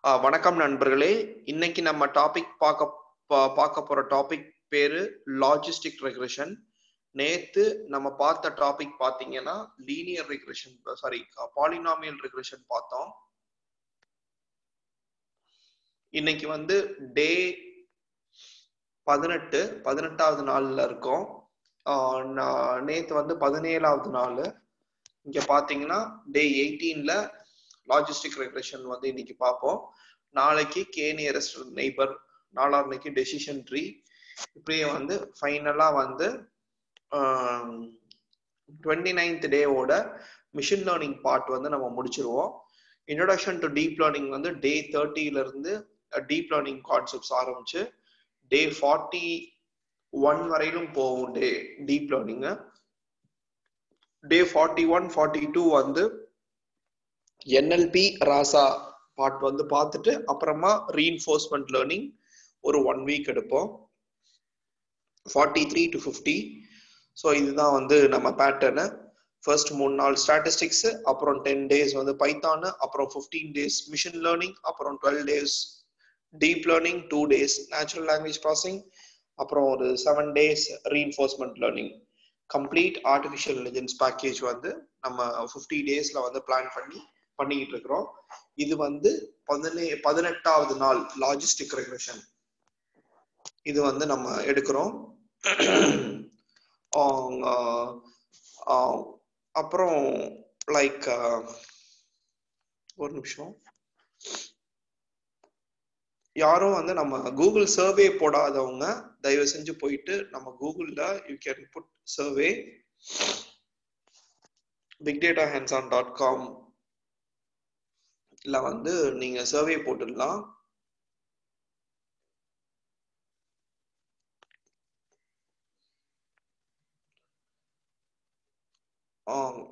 வணக்கம் நண்பர்களே. இன்னைக்கு நம்ம பார்க்க போற டாபிக் பேரு லாஜிஸ்டிக் ரெக்ரெஷன். நேத்து நம்ம பார்த்த டாபிக் பாத்தீங்கன்னா லீனியர் ரெக்ரெஷன், பாலினாமியல் ரெக்ரெஷன் பார்த்தோம். இன்னைக்கு வந்து டே 18வது நாள்ல இருக்கோம். நேத்து வந்து 17வது நாள். இங்க பாத்தீங்கன்னா டே 18ல லாஜிஸ்டிக் ரெக்ரெஷன் வந்து இன்னைக்கு பார்ப்போம். நாளைக்கு கே நியரஸ்ட் நெய்பர், நாளான்னைக்கு டெசிஷன் ட்ரீ, இப்படியே வந்து ஃபைனலா வந்து 29th டேவோட மிஷின் லேர்னிங் பார்ட் வந்து நம்ம முடிச்சிருவோம். இன்ட்ரோடக்ஷன் டு டீப் லேர்னிங் வந்து டே 30ல இருந்து டீப் லேர்னிங் கான்செப்ட்ஸ் ஆரம்பிச்சு டே 41 வரையிலும் போகும் டே டீப் லேர்னிங். டே 41, 42 வந்து என்எல்பி ராசா பார்ட் வந்து பார்த்துட்டு அப்புறமா ரீஇன்ஃபோர்ஸ்மெண்ட் லேர்னிங் ஒரு 1 வீக் எடுப்போம். 43 to 50. ஸோ இதுதான் வந்து நம்ம பேட்டர்னு. ஃபர்ஸ்ட் 3 நாள் ஸ்டாட்டிஸ்டிக்ஸ், அப்புறம் 10 டேஸ் வந்து பைத்தான், அப்புறம் 15 டேஸ் மிஷின் லேர்னிங், அப்புறம் 12 days deep learning, 2 days natural language processing, அப்புறம் ஒரு 7 days reinforcement learning. Complete artificial intelligence package வந்து நம்ம 50 டேஸ்ல வந்து பிளான் பண்ணிக்கிட்டு இருக்கிறோம். இது வந்து 18வது நாள் லாஜிஸ்டிக் ரெக்ரெஷன் இது வந்து நம்ம எடுக்கிறோம். அப்புறம் லைக் ஒரு நிமிஷம், யாரும் வந்து நம்ம கூகுள் சர்வே போடாதவங்க தயவு செஞ்சு போயிட்டு நம்ம கூகுள்ல you can put survey bigdatahandson.com இல்ல வந்து நீங்க சர்வே போட்டுடலாம்.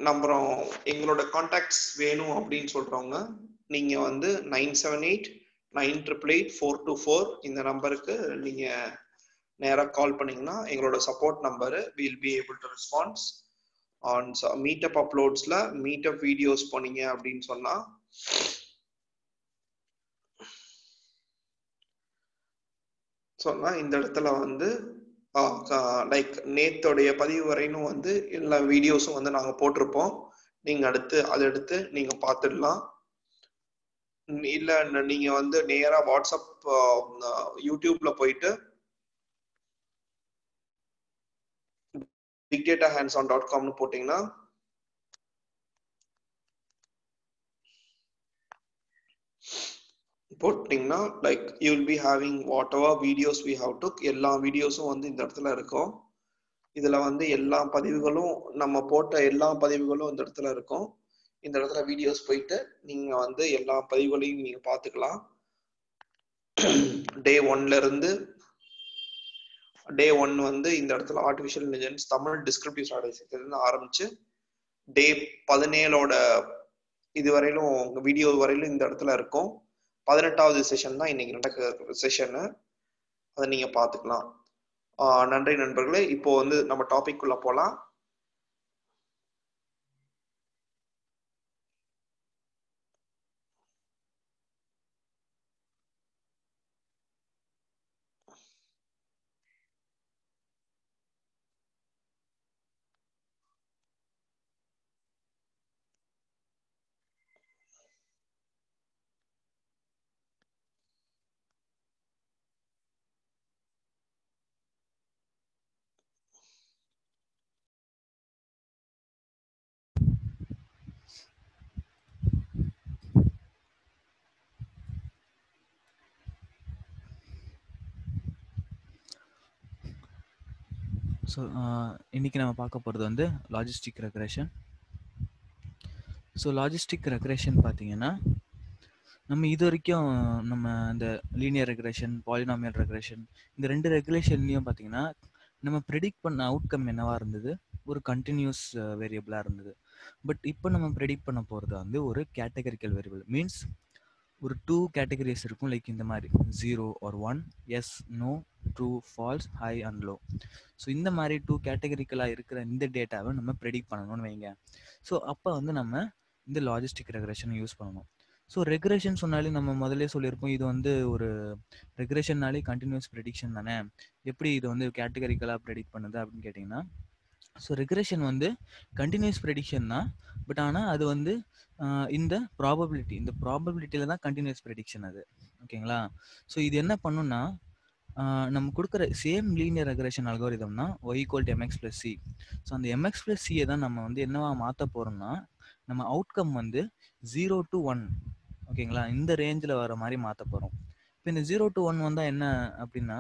நம்புறோம். எங்களோட கான்டாக்ட்ஸ் வேணும் அப்படின்னு சொல்றவங்க நீங்க வந்து 978-988-424 இந்த நம்பருக்கு நீங்க நேரா கால் பண்ணீங்கன்னா எங்களோட support number will be able to response. On meetup அப்லோட்ஸ்ல மீட்டப் வீடியோஸ் போனீங்க அப்படின்னு சொன்னா இந்த இடத்துல வந்து லைக் நேத்தோடைய பதிவு வரையிலும் வந்து எல்லா வீடியோஸும் வந்து நாங்க போட்டிருப்போம். நீங்க அதை எடுத்து நீங்க பார்த்துடலாம். இல்ல நீங்க வந்து நேரா வாட்ஸ்அப் யூடியூப்ல போயிட்டு bigdatahandson.com போட்டீங்கன்னா like you will be having whatever videos we have took. எல்லா வீடியோஸும் வந்து இந்த இடத்துல இருக்கும். இதுல வந்து எல்லா பதிவுகளும் நம்ம போட்ட எல்லா பதிவுகளும் இந்த இடத்துல இருக்கும். இந்த இடத்துல வீடியோஸ் போயிட்டு நீங்க வந்து எல்லா பதிவுகளையும் நீங்க பார்த்துக்கலாம். டே 1ல இருந்து டே 1 வந்து இந்த இடத்துல ஆர்டிஃபிஷியல் இன்டெலிஜென்ஸ் தமிழ் டிஸ்கிரிப்டிவ் ஸ்டாட்டிஸ்டிக்ஸ்ல இருந்து ஆரம்பிச்சு டே 17ஓட இதுவரையிலும் வீடியோ வரையிலும் இந்த இடத்துல இருக்கும். 18வது செஷன் தான் இன்னைக்கு நடக்கிற செஷனு. அதை நீங்க பார்த்துக்கலாம். நன்றி நண்பர்களே. இப்போ வந்து நம்ம டாபிக் குள்ள போலாம். ஸோ இன்றைக்கி நம்ம பார்க்க போகிறது வந்து logistic regression. So logistic regression பார்த்தீங்கன்னா நம்ம இது வரைக்கும் நம்ம இந்த லீனியர் ரெக்ரெஷன், பாலினாமியல் ரெக்ரெஷன், இந்த 2 ரெகுலேஷன்லையும் பார்த்தீங்கன்னா நம்ம ப்ரெடிக்ட் பண்ண அவுட்கம் என்னவாக இருந்தது, ஒரு கண்டினியூஸ் வேரியபிளாக இருந்தது. பட் இப்போ நம்ம ப்ரெடிக்ட் பண்ண போகிறது வந்து ஒரு கேட்டகரிக்கல் வேரியபிள். மீன்ஸ் ஒரு 2 கேட்டகரிஸ் இருக்கும். லைக் இந்த மாதிரி 0 or 1, yes, no, true, false, high and low. So இந்த மாதிரி 2 கேட்டகரிக்கலாக இருக்கிற இந்த டேட்டாவை நம்ம ப்ரெடிக்ட் பண்ணணும்னு வைங்க. ஸோ அப்போ வந்து நம்ம இந்த லாஜிஸ்டிக் ரெக்ரெஷனை யூஸ் பண்ணணும். ஸோ ரெக்ரெஷன் சொன்னாலே நம்ம முதல்ல சொல்லியிருப்போம், இது வந்து ஒரு ரெக்ரெஷன்னாலே கண்டினியூஸ் ப்ரெடிக்ஷன் தானே, எப்படி இது வந்து கேட்டகரிக்கலாக ப்ரெடிக்ட் பண்ணுது அப்படின்னு கேட்டிங்கன்னா, ஸோ ரெக்ரெஷன் வந்து கண்டினியூஸ் ப்ரெடிக்ஷன் தான். பட் ஆனால் அது வந்து இந்த ப்ராபபிலிட்டியில் தான் கண்டினியூஸ் ப்ரெடிக்ஷன் அது. ஓகேங்களா? ஸோ இது என்ன பண்ணுன்னா, நம்ம கொடுக்குற சேம் லீனியர் ரெக்ரெஷன் அல்காரிதம்னா y equal to mx + c. So அந்த mx + c தான் நம்ம வந்து என்னவா மாற்ற போகிறோம்னா, நம்ம அவுட்கம் வந்து 0 to 1, ஓகேங்களா, இந்த ரேஞ்சில் வர மாதிரி மாற்ற போகிறோம். இப்போ இந்த 0 to 1 வந்தால் என்ன அப்படின்னா,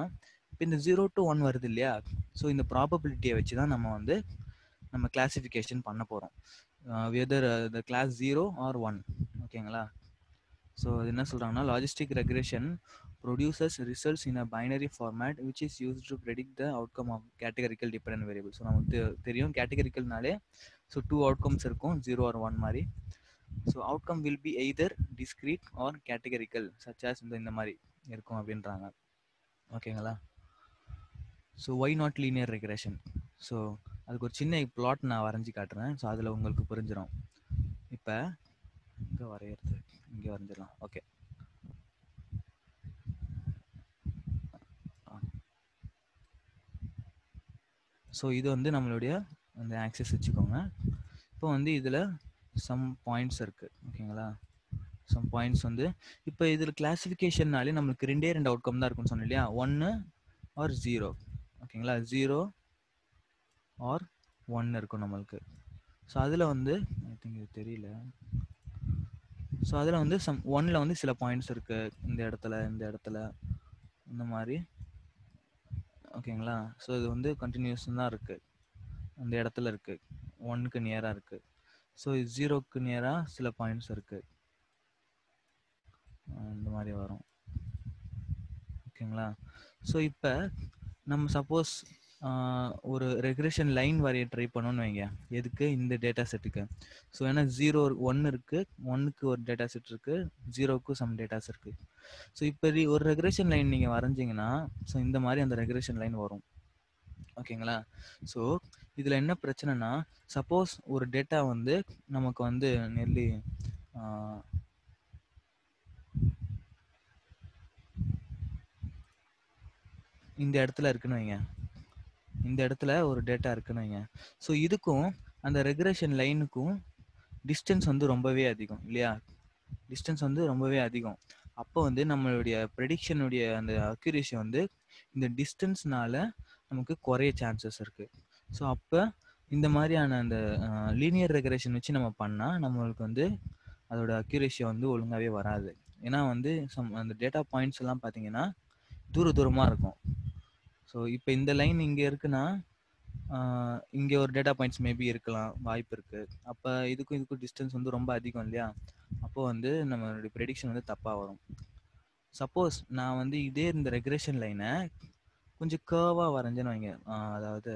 இப்போ இந்த 0 to 1 வருது இல்லையா, ஸோ இந்த ப்ராபபிலிட்டியை வச்சு தான் நம்ம கிளாசிஃபிகேஷன் பண்ண போகிறோம், வெதர் த கிளாஸ் 0 or 1. ஓகேங்களா? ஸோ என்ன சொல்கிறாங்கன்னா, logistic regression produces results in a binary format which is used to predict the outcome of categorical dependent variable. So நமக்கு தெரியும் கேட்டகரிக்கல்னாலே ஸோ 2 அவுட்கம்ஸ் இருக்கும், 0 or 1 மாதிரி. So outcome will be either discrete or categorical such as இந்த மாதிரி இருக்கும் அப்படின்றாங்க. ஓகேங்களா? So why not linear regression. So அதுக்கு ஒரு சின்ன பிளாட் நான் வரைஞ்சி காட்டுறேன். ஸோ அதில் உங்களுக்கு புரிஞ்சிடும். இப்போ இங்கே வரைகிறது, இங்கே வரைஞ்சிடலாம். ஓகே, ஸோ இது வந்து நம்மளுடைய அந்த ஆக்சஸ் வச்சுக்கோங்க. இப்போ வந்து இதில் சம் பாயிண்ட்ஸ் இருக்குது. ஓகேங்களா? சம் பாயிண்ட்ஸ் வந்து இப்போ இதில் கிளாஸிஃபிகேஷன்னாலே நம்மளுக்கு 2 அவுட்கம் தான் இருக்குன்னு சொன்னோம் இல்லையா, 1 or 0. ஓகேங்களா? 0 or 1 இருக்கும் நம்மளுக்கு. ஸோ அதில் வந்து ஐ திங்க் இது தெரியல. ஸோ அதில் வந்து சம் 1ல் வந்து சில பாயிண்ட்ஸ் இருக்குது, இந்த இடத்துல இந்த மாதிரி. ஓகேங்களா? ஸோ இது வந்து கண்டினியூஸ் தான் இருக்குது, அந்த இடத்துல இருக்குது, 1க்கு நியராக இருக்குது. ஸோ 0க்கு நியராக சில பாயிண்ட்ஸ் இருக்குது, இந்த மாதிரி வரும். ஓகேங்களா? ஸோ இப்போ நம்ம சப்போஸ் ஒரு ரெக்ரெஷன் லைன் வரைய ட்ரை பண்ணோன்னு வைங்க, எதுக்கு, இந்த டேட்டா செட்டுக்கு. ஸோ ஏன்னா 0 1 இருக்குது, 1க்கு ஒரு டேட்டா செட் இருக்குது, 0க்கு சம் டேட்டாஸ் இருக்குது. ஸோ இப்போ ஒரு ரெக்ரெஷன் லைன் நீங்கள் வரைஞ்சிங்கன்னா ஸோ இந்த மாதிரி அந்த ரெக்ரெஷன் லைன் வரும். ஓகேங்களா? ஸோ இதில் என்ன பிரச்சனைனா, சப்போஸ் ஒரு டேட்டா வந்து நமக்கு வந்து நெல்லி இந்த இடத்துல இருக்குன்னு வைங்க, இந்த இடத்துல ஒரு டேட்டா இருக்குன்னு வைங்க. ஸோ இதுக்கும் அந்த ரெக்ரெஷன் லைனுக்கும் டிஸ்டன்ஸ் வந்து ரொம்பவே அதிகம் இல்லையா, டிஸ்டன்ஸ் வந்து ரொம்பவே அதிகம். அப்போ வந்து நம்மளுடைய ப்ரெடிக்ஷனுடைய அந்த அக்யூரேசி வந்து இந்த டிஸ்டன்ஸ்னால நமக்கு குறைய சான்சஸ் இருக்குது. ஸோ அப்போ இந்த மாதிரியான அந்த லீனியர் ரெக்ரெஷன் வச்சு நம்ம பண்ணால் நம்மளுக்கு வந்து அதோட அக்யூரேசி வந்து ஒழுங்காகவே வராது. ஏன்னா வந்து அந்த டேட்டா பாயிண்ட்ஸ் எல்லாம் பார்த்தீங்கன்னா தூரமாக இருக்கும். ஸோ இப்போ இந்த லைன் இங்கே இருக்குன்னா இங்கே ஒரு டேட்டா பாயிண்ட்ஸ் மேபி இருக்கலாம், வாய்ப்பு இருக்குது. அப்போ இதுக்கும் டிஸ்டன்ஸ் வந்து ரொம்ப அதிகம் இல்லையா, அப்போது வந்து நம்மளுடைய ப்ரெடிக்ஷன் வந்து தப்பாக வரும். சப்போஸ் நான் வந்து இதே இந்த ரெக்ரெஷன் லைனை கொஞ்சம் கர்வாக வரைஞ்சேன்னு வைங்க, அதாவது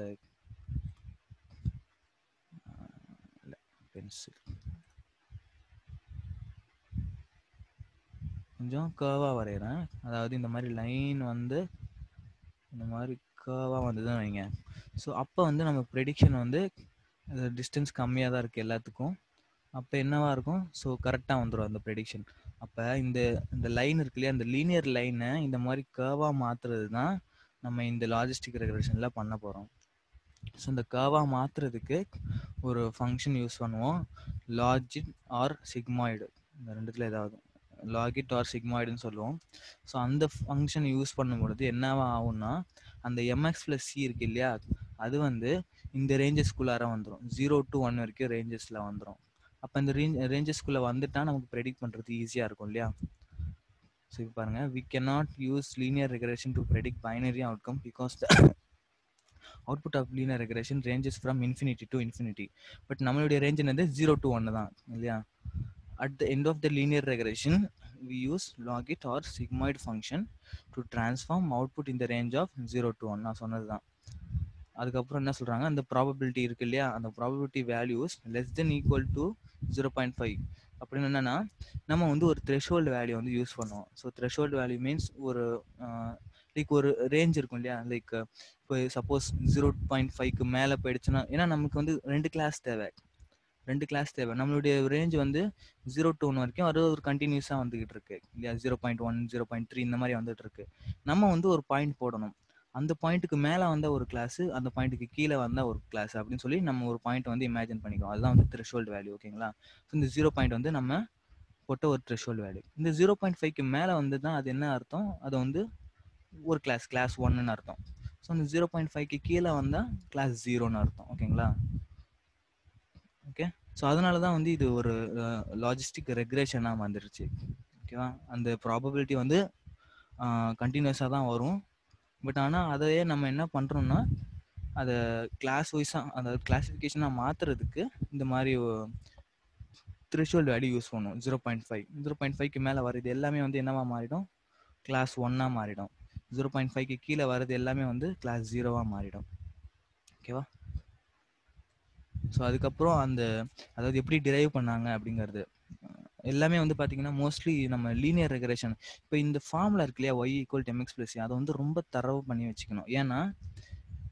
பென்சில் கொஞ்சம் கர்வாக வரைகிறேன், அதாவது இந்த மாதிரி லைன் வந்து இந்த மாதிரி கர்வாக வந்ததுன்னு வைங்க. ஸோ அப்போ வந்து நம்ம ப்ரெடிக்ஷன் வந்து டிஸ்டன்ஸ் கம்மியாக தான் இருக்குது எல்லாத்துக்கும். அப்போ என்னவா இருக்கும், ஸோ கரெக்டாக வந்துடும் அந்த ப்ரெடிக்ஷன். அப்போ இந்த லைன் இருக்கு இல்லையா, இந்த லீனியர் லைனை இந்த மாதிரி கர்வாக மாற்றுறது தான் நம்ம இந்த லாஜிஸ்டிக் ரெக்ரெஷனில் பண்ண போகிறோம். ஸோ இந்த கர்வாக மாற்றுறதுக்கு ஒரு ஃபங்க்ஷன் யூஸ் பண்ணுவோம், லாஜிட் ஆர் சிக்மாய்டு. இந்த ரெண்டுத்தில் ஏதாவது லாகிட் ஆர் சிக்மாய்டுன்னு சொல்லுவோம். ஸோ அந்த ஃபங்க்ஷன் யூஸ் பண்ணும்பொழுது என்னவா ஆகும்னா, அந்த mx + c இருக்கு இல்லையா, அது வந்து இந்த ரேஞ்சஸ்குள்ளார வந்துடும், 0 to 1 வரைக்கும் ரேஞ்சஸில் வந்துடும். அப்போ இந்த ரேஞ்சஸ்குள்ளே வந்துட்டால் நமக்கு ப்ரெடிக்ட் பண்ணுறது ஈஸியாக இருக்கும் இல்லையா. ஸோ இப்போ பாருங்கள், we cannot use linear regression to predict binary outcome because the output of linear regression ranges from infinity to infinity. But நம்மளுடைய ரேஞ்ச் என்னது 0 to 1 தான் இல்லையா. At the end of the linear regression, we use logit or sigmoid function to transform output in the range of 0 to 1. நான் சொன்னது தான். அதுக்கப்புறம் என்ன சொல்கிறாங்க, அந்த ப்ராபபிலிட்டி இருக்கு இல்லையா, அந்த probability values less than equal to 0.5 அப்படின்னு என்னென்னா, நம்ம வந்து ஒரு த்ரெஷ்ஹோல்டு வேல்யூ வந்து யூஸ் பண்ணுவோம். ஸோ த்ரெஷ்ஹோல்டு வேல்யூ மீன்ஸ் ஒரு லைக் ஒரு ரேஞ்ச் இருக்கும் இல்லையா, லைக் இப்போ சப்போஸ் 0.5க்கு மேலே போயிடுச்சுன்னா, ஏன்னா நமக்கு வந்து 2 கிளாஸ் தேவை, 2 கிளாஸ் தேவை. நம்மளுடைய ரேஞ்ச் வந்து 0 to 1 வரைக்கும் அது ஒரு கண்டினியூஸாக வந்துகிட்டு இருக்கு இல்லையா? 0.1 0.3 இந்த மாதிரி வந்துட்டு இருக்கு. நம்ம வந்து ஒரு பாயிண்ட் போடணும். அந்த பாயிண்ட்டுக்கு மேலே வந்த ஒரு கிளாஸ், அந்த பாயிண்ட்டுக்கு கீழே வந்த ஒரு கிளாஸ் அப்படின்னு சொல்லி நம்ம ஒரு பாயிண்ட் வந்து இமேஜின் பண்ணிக்கோம். அதுதான் வந்து த்ரெஷோல்டு வேல்யூ. ஓகேங்களா? ஸோ இந்த 0 பாயிண்ட் வந்து நம்ம போட்ட ஒரு த்ரெஷோல்டு வேல்யூ. இந்த 0.5க்கு மேலே வந்து தான் அது என்ன அர்த்தம்? அது வந்து ஒரு கிளாஸ் 1ன்னு அர்த்தம். ஸோ அந்த 0.5க்கு கீழே வந்தால் கிளாஸ் 0ன்னு அர்த்தம். ஓகேங்களா? ஓகே. ஸோ அதனால தான் வந்து இது ஒரு லாஜிஸ்டிக் ரெக்ரேஷனாக வந்துருச்சு. ஓகேவா? அந்த ப்ராபபிலிட்டி வந்து கண்டினியூஸாக தான் வரும். பட் ஆனால் அதையே நம்ம என்ன பண்ணுறோம்னா அதை கிளாஸ் வைஸாக, அதாவது கிளாஸிஃபிகேஷனாக மாற்றுறதுக்கு இந்த மாதிரி த்ரெஷோல்டு வேல்யூ யூஸ் பண்ணுவோம். 0.5 0.5க்கு மேலே வருது எல்லாமே வந்து என்னவா மாறிடும்? கிளாஸ் 1ஆக மாறிடும். 0.5க்கு கீழே வர்றது எல்லாமே வந்து கிளாஸ் 0வாக மாறிடும். ஓகேவா? ஸோ அதுக்கப்புறம் அந்த அதாவது எப்படி டிரைவ் பண்ணாங்க அப்படிங்கிறது எல்லாமே வந்து பார்த்தீங்கன்னா மோஸ்ட்லி நம்ம லீனியர் ரெக்ரேஷன். இப்போ இந்த ஃபார்முலா இருக்கு இல்லையா, y = mx + c, அதை வந்து ரொம்ப தரவு பண்ணி வச்சுக்கணும். ஏன்னா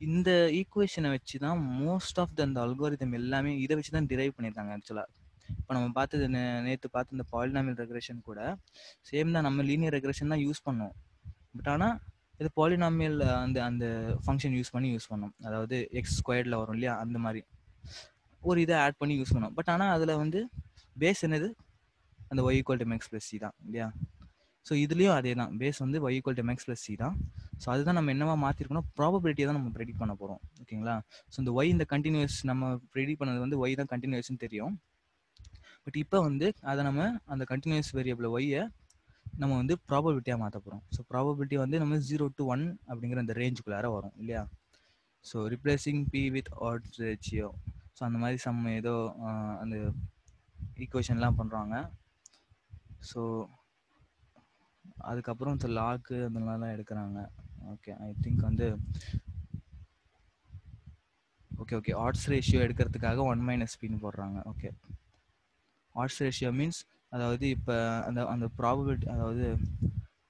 இந்த ஈக்குவேஷனை வச்சு தான் மோஸ்ட் ஆஃப் அந்த அல்காரிதம் எல்லாமே இதை வச்சு தான் டிரைவ் பண்ணியிருக்காங்க ஆக்சுவலாக. இப்போ நம்ம பார்த்தது நேற்று பார்த்து இந்த பாலினாமியல் ரெக்ரேஷன் கூட சேம் தான், நம்ம லீனியர் ரெக்ரேஷன் தான் யூஸ் பண்ணோம். பட் ஆனால் இது பாலினாமியல் அந்த அந்த ஃபங்க்ஷன் யூஸ் பண்ணோம். அதாவது x² வரும் இல்லையா, அந்த மாதிரி ஒரு இதை ஆட் பண்ணி யூஸ் பண்ணோம். பட் ஆனால் அதில் வந்து பேஸ் என்னது? அந்த y = mx + c தான் இல்லையா? ஸோ இதுலேயும் அதே தான், பேஸ் வந்து y = mx + c தான். ஸோ அதுதான் நம்ம என்னவா மாற்றிருக்கணும்? ப்ராபபிலிட்டியை தான் நம்ம ப்ரெடிக்ட் பண்ண போகிறோம். ஓகேங்களா? ஸோ இந்த y இந்த கண்டினியூஸ் நம்ம ப்ரெடிக்ட் பண்ணது வந்து y தான் கண்டினியூஸ்னு தெரியும். பட் இப்போ வந்து அதை நம்ம அந்த கண்டினியூஸ் வேரியபிள் ஒய்யை நம்ம வந்து ப்ராபபிலிட்டியாக மாற்ற போகிறோம். ஸோ ப்ராபபிலிட்டி வந்து நம்ம 0 to 1 அப்படிங்கிற அந்த ரேஞ்சுக்குள்ளார வரும் இல்லையா? So replacing p with odds ratio. So அந்த மாதிரி ஏதோ அந்த ஈக்குவேஷன்லாம் பண்ணுறாங்க. ஸோ அதுக்கப்புறம் இந்த லாக்கு அந்த மாதிரிலாம் எடுக்கிறாங்க. ஓகே, ஐ திங்க் வந்து ஓகே ஆட்ஸ் ரேஷியோ எடுக்கிறதுக்காக 1 - pன்னு போடுறாங்க. ஓகே, ஆட்ஸ் ரேஷியோ மீன்ஸ் அதாவது இப்போ அந்த அந்த ப்ராபபிலிட்டி, அதாவது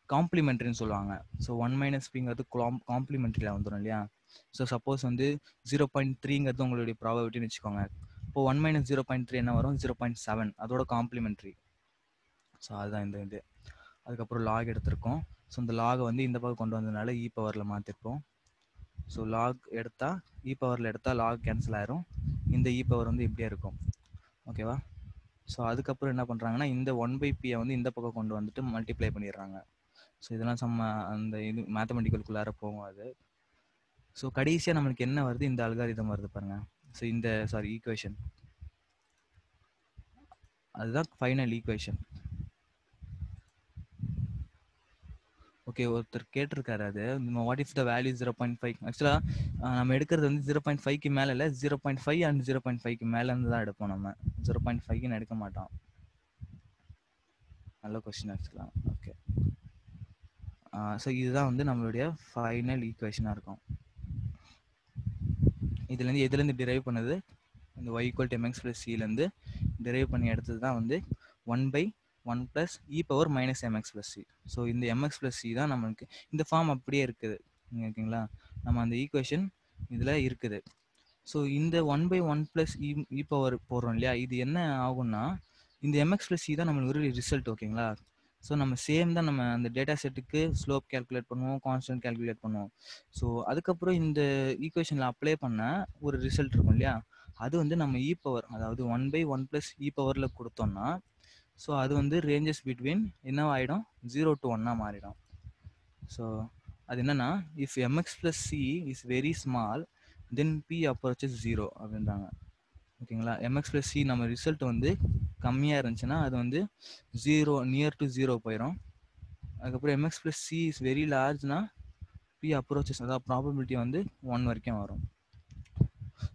காம்ப்ளிமெண்ட்ரின்னு சொல்லுவாங்க. ஸோ 1 - pங்கிறது காம்ப்ளிமெண்ட்ரியில் வந்துடும் இல்லையா? ஸோ சப்போஸ் வந்து 0.3ங்கிறது உங்களுடைய ப்ராபபிலிட்டின்னு வச்சுக்கோங்க. இப்போ 1 - 0.3 என்ன வரும்? 0.7, அதோட காம்ப்ளிமெண்ட்ரி. ஸோ அதுதான் இந்த இது. அதுக்கப்புறம் லாக் எடுத்திருக்கோம். ஸோ இந்த லாகை வந்து இந்த பக்கம் கொண்டு வந்ததுனால இ பவரில் மாற்றிருப்போம். ஸோ லாக் எடுத்தால் இ பவரில் எடுத்தால் லாக் கேன்சல் ஆயிரும். இந்த இ பவர் வந்து இப்படியே இருக்கும். ஓகேவா? ஸோ அதுக்கப்புறம் என்ன பண்ணுறாங்கன்னா இந்த 1/p வந்து இந்த பக்கம் கொண்டு வந்துட்டு மல்டிப்ளை பண்ணிடுறாங்க. ஸோ இதெல்லாம் அந்த இது மேத்தமெட்டிக்கலுக்குள்ளார போகும் அது. ஸோ கடைசியாக நம்மளுக்கு என்ன வருது? இந்த அல்காரிதம் வருது பாருங்க. ஸோ இந்த ஈக்குவேஷன், அதுதான் ஃபைனல் ஈக்குவேஷன். ஓகே, ஒருத்தர் கேட்டிருக்காரு அது வாட் இஃப் த வேல்யூ 0.5. ஆக்சுவலாக நம்ம எடுக்கிறது வந்து 0.5க்கு மேலே இல்லை, 0.5 அண்ட் 0.5க்கு மேலேருந்து தான் எடுப்போம். நம்ம 0.5ன்னு எடுக்க மாட்டோம். நல்ல கொஸ்டின் ஆக்சுவலாக. ஓகே, ஸோ இதுதான் வந்து நம்மளுடைய ஃபைனல் ஈக்குவேஷனாக இருக்கும். இதுலேருந்து எதுலேருந்து டிரைவ் பண்ணது? இந்த y = mx + cலேருந்து டிரைவ் பண்ணி எடுத்தது தான் வந்து 1/1 + e power - mx + c. So இந்த mx + c தான் நம்மளுக்கு இந்த ஃபார்ம் அப்படியே இருக்குது. ஓகேங்களா? நம்ம அந்த ஈக்குவேஷன் இதில் இருக்குது. ஸோ இந்த 1/1 + e power போடுறோம் இல்லையா, இது என்ன ஆகும்னா இந்த mx + c தான் நம்மளுக்கு ஒரு ரிசல்ட். ஓகேங்களா? ஸோ நம்ம சேம் தான், நம்ம அந்த டேட்டா செட்டுக்கு ஸ்லோப் கேல்குலேட் பண்ணுவோம், கான்ஸ்டன்ட் கேல்குலேட் பண்ணுவோம். ஸோ அதுக்கப்புறம் இந்த ஈக்குவேஷனில் அப்ளை பண்ண ஒரு ரிசல்ட் இருக்கும் இல்லையா, அது வந்து நம்ம இ பவர், அதாவது 1/1 + e பவரில் கொடுத்தோம்னா ஸோ அது வந்து ரேஞ்சஸ் பிட்வீன் என்னவாயிடும்? 0 to 1 மாறிடும். ஸோ அது என்னன்னா, if mx + c is very small then p approaches 0 அப்படின்றாங்க. ஓகேங்களா? mx + c நம்ம ரிசல்ட் வந்து கம்மியாக இருந்துச்சுன்னா அது வந்து 0 நியர் டு 0 போயிடும். அதுக்கப்புறம் mx + c இஸ் வெரி லார்ஜ்னா p அப்ரோச்சஸ், அதாவது ப்ராபபிலிட்டி வந்து 1 வரைக்கும் வரும்.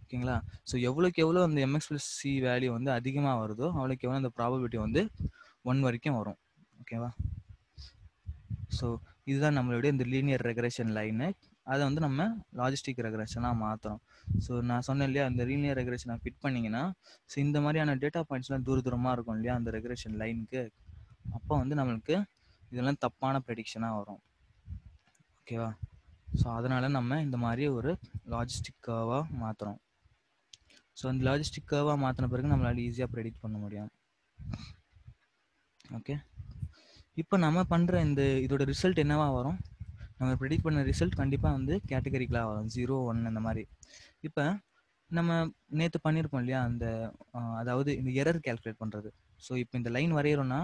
ஓகேங்களா? ஸோ எவ்வளோக்கு எவ்வளோ அந்த mx + c வேல்யூ வந்து அதிகமாக வருதோ அவ்வளோக்கு எவ்வளோ அந்த ப்ராபபிலிட்டி வந்து 1 வரைக்கும் வரும். ஓகேவா? ஸோ இதுதான் நம்மளுடைய இந்த லீனியர் ரெக்ரேஷன் லைனு. அதை வந்து நம்ம லாஜிஸ்டிக் ரெக்ரேஷனாக மாற்றுறோம். ஸோ நான் சொன்னேன் இல்லையா, அந்த லீனியர் ரெக்ரேஷனை ஃபிட் பண்ணிங்கன்னா ஸோ இந்த மாதிரியான டேட்டா பாயிண்ட்ஸ்லாம் தூரமாக இருக்கும் இல்லையா அந்த ரெக்ரேஷன் லைனுக்கு, அப்போ வந்து நம்மளுக்கு இதெல்லாம் தப்பான ப்ரெடிக்ஷனாக வரும். ஓகேவா? ஸோ அதனால் நம்ம இந்த மாதிரி ஒரு லாஜிஸ்டிக் கர்வாக மாற்றுறோம். ஸோ அந்த லாஜிஸ்டிக் கர்வாக மாற்றின பிறகு நம்மளால் ஈஸியாக ப்ரெடிக்ட் பண்ண முடியும். ஓகே, இப்போ நம்ம பண்ணுற இதோட ரிசல்ட் என்னவா வரும்? நம்ம ப்ரெடிக்ட் பண்ண ரிசல்ட் கண்டிப்பாக வந்து கேட்டகரிக்கலாக வரும், 0, 1 அந்த மாதிரி. இப்போ நம்ம நேற்று பண்ணியிருக்கோம் இல்லையா, அதாவது இந்த எரர் கேல்குலேட் பண்ணுறது. ஸோ இப்போ இந்த லைன் வரைகிறோன்னா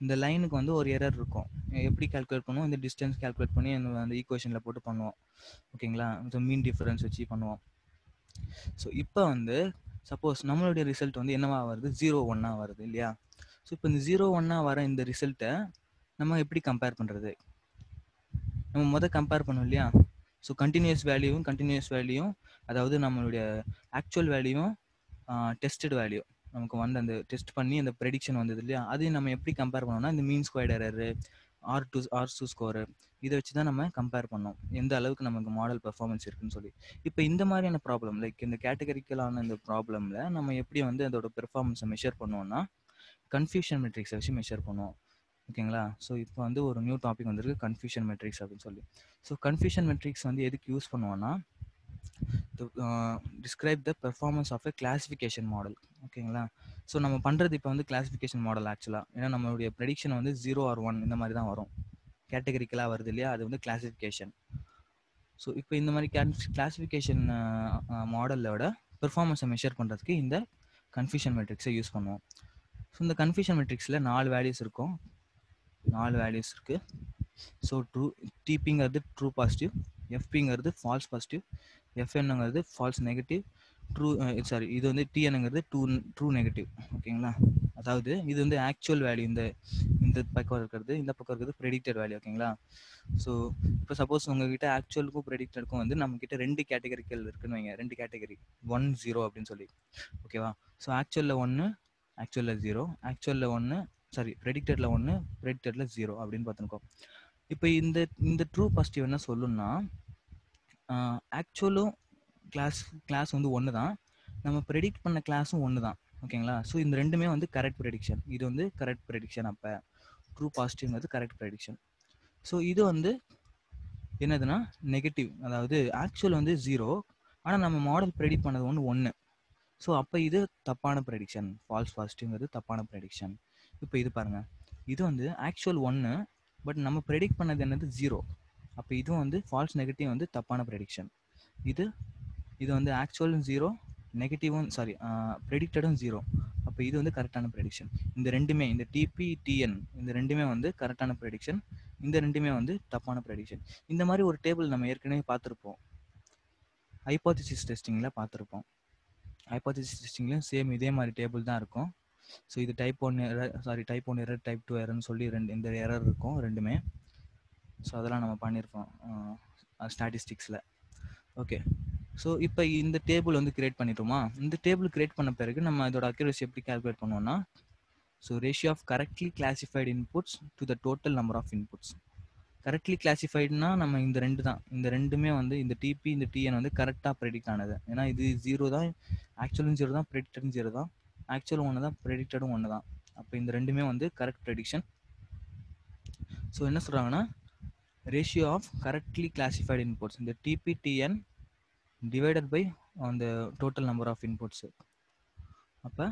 இந்த லைனுக்கு வந்து ஒரு எரர் இருக்கும். எப்படி கால்குலேட் பண்ணுவோம்? இந்த டிஸ்டன்ஸ் கால்குலேட் பண்ணி அந்த ஈக்குவேஷனில் போட்டு பண்ணுவோம். ஓகேங்களா, இந்த மீன் டிஃபரன்ஸ் வச்சு பண்ணுவோம். ஸோ இப்போ வந்து சப்போஸ் நம்மளுடைய ரிசல்ட் வந்து என்னவா வருது? 0, 1 வருது இல்லையா? ஸோ இப்போ இந்த 0, 1 வர இந்த ரிசல்ட்டை நம்ம எப்படி கம்பேர் பண்ணுறது? நம்ம கம்பேர் பண்ணோம் இல்லையா? ஸோ கண்டினியூஸ் வேல்யூவும் அதாவது நம்மளுடைய ஆக்சுவல் வேல்யூவும் டெஸ்டட் வேல்யூ நமக்கு வந்து அந்த டெஸ்ட் பண்ணி அந்த ப்ரெடிக்ஷன் வந்தது இல்லையா, அதையும் நம்ம எப்படி கம்பேர் பண்ணோம்னா இந்த mean squared error, R2 score, இதை வச்சு தான் நம்ம கம்பேர் பண்ணோம் எந்த அளவுக்கு நமக்கு மாடல் பெர்ஃபார்மன்ஸ் இருக்குன்னு சொல்லி. இப்போ இந்த மாதிரியான ப்ராப்ளம் லைக் இந்த கேட்டகரிக்கலான இந்த ப்ராப்ளமில் நம்ம எப்படி வந்து அதோட பெர்ஃபார்மன்ஸை மெஷர் பண்ணுவோம்னா கன்ஃபியூஷன் மெட்ரிக்ஸை வச்சு மெஷர் பண்ணுவோம். ஓகேங்களா, ஸோ இப்போ வந்து ஒரு நியூ டாபிக் வந்திருக்கு, கன்ஃபியூஷன் மெட்ரிக்ஸ் அப்படின்னு சொல்லி. ஸோ கன்ஃபியூஷன் மெட்ரிக்ஸ் வந்து எதுக்கு யூஸ் பண்ணுவோம்னா to describe the performance of a classification model. ஓகேங்களா, ஸோ நம்ம பண்ணுறது இப்போ வந்து கிளாசிஃபிகேஷன் மாடல் ஆக்சுவலாக. ஏன்னா நம்மளுடைய ப்ரெடிக்ஷன் வந்து 0 or 1 இந்த மாதிரி தான் வரும். கேட்டகரிக்கலாக வருது இல்லையா, அது வந்து கிளாசிஃபிகேஷன். ஸோ இப்போ இந்த மாதிரி கிளாசிஃபிகேஷன் மாடலோட பெர்ஃபார்மன்ஸை மெஷர் பண்ணுறதுக்கு இந்த கன்ஃபியூஷன் மெட்ரிக்ஸை யூஸ் பண்ணுவோம். ஸோ இந்த கன்ஃபியூஷன் மெட்ரிக்ஸில் 4 வேல்யூஸ் இருக்கும். 4 வேல்யூஸ் இருக்குது. ஸோ டிபிங்கிறது ட்ரூ பாசிட்டிவ், எஃபிங்கிறது ஃபால்ஸ் பாசிட்டிவ், எஃப்என்ங்கிறது ஃபால்ஸ் நெகட்டிவ், இது வந்து டிஎன்ங்கிறது ட்ரூ நெகட்டிவ். ஓகேங்களா, அதாவது இது வந்து ஆக்சுவல் வேல்யூ, இந்த பக்கம் இருக்கிறது ப்ரெடிக்டட் வேல்யூ. ஓகேங்களா, ஸோ இப்போ சப்போஸ் உங்ககிட்ட ஆக்சுவலுக்கும் ப்ரெடிக்டடுக்கும் வந்து நம்மக்கிட்ட 2 கேட்டகரிக்கல் இருக்குன்னு வைங்க, 2 கேட்டகரி 1, 0 அப்படின்னு சொல்லி. ஓகேவா, ஸோ ஆக்சுவலில் 1, ஆக்சுவலில் 0, ஆக்சுவலில் 1, ப்ரெடிக்டடில் 1, ப்ரெடிக்டடில் 0 அப்படின்னு பார்த்துருக்கோம். இப்போ இந்த ட்ரூ பாசிட்டிவ் என்ன சொல்லுன்னா ஆக்சுவலும் கிளாஸ் வந்து ஒன்று தான், நம்ம ப்ரெடிக்ட் பண்ண கிளாஸும் ஒன்று தான். ஓகேங்களா, ஸோ இந்த ரெண்டுமே வந்து கரெக்ட் ப்ரெடிக்ஷன். இது வந்து கரெக்ட் ப்ரெடிக்ஷன். அப்போ ட்ரூ பாசிட்டிவ்ங்கிறது கரெக்ட் ப்ரெடிக்ஷன். ஸோ இது வந்து என்னதுன்னா நெகட்டிவ், அதாவது ஆக்சுவல் வந்து 0, ஆனால் நம்ம மாடல் ப்ரெடிக்ட் பண்ணது ஒன்று. ஸோ அப்போ இது தப்பான ப்ரெடிக்ஷன், ஃபால்ஸ் பாசிட்டிவ்ங்கிறது தப்பான ப்ரெடிக்ஷன். இப்போ இது பாருங்கள், இது வந்து ஆக்சுவல் 1, பட் நம்ம ப்ரெடிக்ட் பண்ணது என்னது 0. அப்போ இதுவும் வந்து ஃபால்ஸ் நெகட்டிவ் வந்து தப்பான ப்ரெடிக்ஷன். இது வந்து ஆக்சுவலும் 0, நெகட்டிவும் ப்ரெடிக்டடும் 0. அப்போ இது வந்து கரெக்டான ப்ரெடிக்ஷன். இந்த ரெண்டுமே, இந்த டிபி டிஎன், இந்த ரெண்டுமே வந்து கரெக்டான ப்ரெடிக்ஷன், இந்த ரெண்டுமே வந்து தப்பான ப்ரெடிக்ஷன். இந்த மாதிரி ஒரு டேபிள் நம்ம ஏற்கனவே பார்த்துருப்போம், ஹைபோதசிஸ் டெஸ்டிங்கில் பார்த்துருப்போம். ஹைபோதசிஸ் டெஸ்டிங்லையும் சேம் இதே மாதிரி டேபிள் தான் இருக்கும். ஸோ இது டைப் 1 எரர், டைப் 2 எரர்னு சொல்லி இந்த எரர் இருக்கும் ரெண்டுமே. ஸோ அதெல்லாம் நம்ம பண்ணியிருக்கோம் ஸ்டாட்டிஸ்டிக்ஸில். ஓகே, ஸோ இப்போ இந்த டேபிள் வந்து கிரியேட் பண்ணிட்டோமா? இந்த டேபிள் கிரியேட் பண்ண பிறகு நம்ம இதோட அக்யூரசி எப்படி கால்குலேட் பண்ணுவோம்னா, so ratio of correctly classified inputs to the total number of inputs. Correctly கிளாசிஃபைடுனா நம்ம இந்த ரெண்டுமே வந்து இந்த டிபி இந்த டிஎன் வந்து கரெக்டாக ப்ரெடிக்ட் ஆனது. ஏன்னா இது 0 தான், ஆக்சுவலும் 0 தான், ப்ரெடிக்டடும் 0 தான், ஆக்சுவலும் 1 தான், ப்ரெடிக்டடும் 1 தான். அப்போ இந்த ரெண்டுமே வந்து கரெக்ட் ப்ரெடிக்ஷன். ஸோ என்ன சொல்கிறாங்கன்னா, ratio of correctly classified inputs இந்த டிபிடிஎன் divided by on the total number of inputs. அப்போ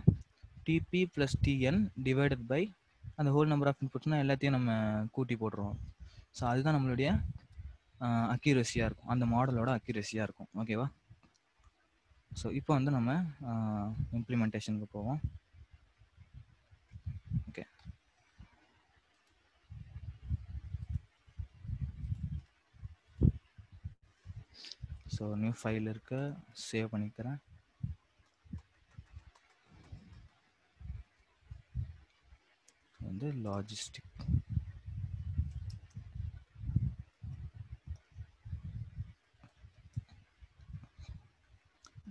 TP plus TN divided by அந்த whole number of inputsனா எல்லாத்தையும் நம்ம கூட்டி போட்டுருவோம். ஸோ அதுதான் நம்மளுடைய அக்யூரஸியாக இருக்கும், அந்த மாடலோட அக்யூரஸியாக இருக்கும். ஓகேவா, ஸோ இப்போ வந்து நம்ம இம்ப்ளிமெண்டேஷனுக்கு போவோம். ஓகே, ஸோ நியூ ஃபைல் இருக்க சேவ் பண்ணிக்கிறேன். வந்து லாஜிஸ்டிக்.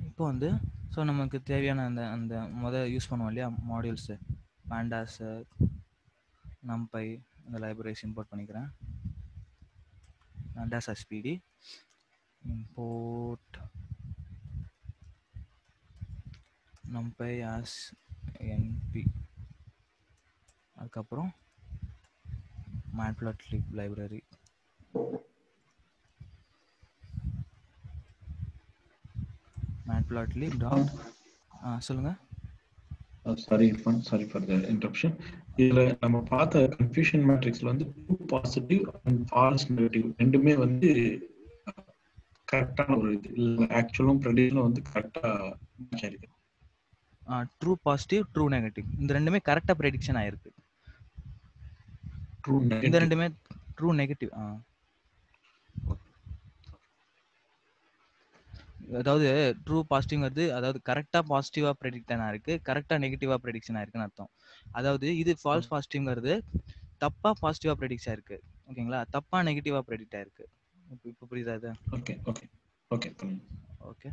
இப்போ வந்து ஸோ நமக்கு தேவையான அந்த யூஸ் பண்ணுவோம் இல்லையா மாடியூல்ஸு, பாண்டாஸு, நம்பை, இந்த லைப்ரரிஸ் இம்போர்ட் பண்ணிக்கிறேன். pandas spd import numpy as np, அதுக்கப்புறம் matplotlib library, matplotlib சொல்லுங்க. Sorry Irfan, sorry for the interruption. இதுல நம்ம பார்த்த கன்ஃபியூஷன் மேட்ரிக்ஸ்ல வந்து true positive and false negative ரெண்டுமே வந்து கரெக்டான ஒரு இது இல்ல, ஆக்சுவலும் ப்ரெடிக்ஷனும் வந்து கரெக்டா மேட்ச் ஆயிருக்கு. ட்ரூ பாசிட்டிவ், ட்ரூ நெகட்டிவ் இந்த ரெண்டுமே கரெக்டாக ப்ரெடிக்ஷன் ஆயிருக்கு. ட்ரூ இந்த நெகட்டிவ். ரெண்டுமே ட்ரூ நெகட்டிவ். அதாவது ட்ரூ பாசிட்டிவ்ங்கிறது அதாவது கரெக்டாக பாசிட்டிவாக ப்ரெடிக்ஷன் ஆயிருக்கு, கரெக்டாக நெகட்டிவாக ப்ரெடிக்ஷன் ஆயிருக்குன்னு அர்த்தம். அதாவது இது ஃபால்ஸ் பாசிட்டிவ்ங்கிறது தப்பாக பாசிட்டிவாக ப்ரெடிக்ட் ஆயிருக்கு. ஓகேங்களா, தப்பாக நெகட்டிவாக ப்ரெடிக்ட் ஆயிருக்கு. இப்போ புரியுதா அது? Okay okay okay okay.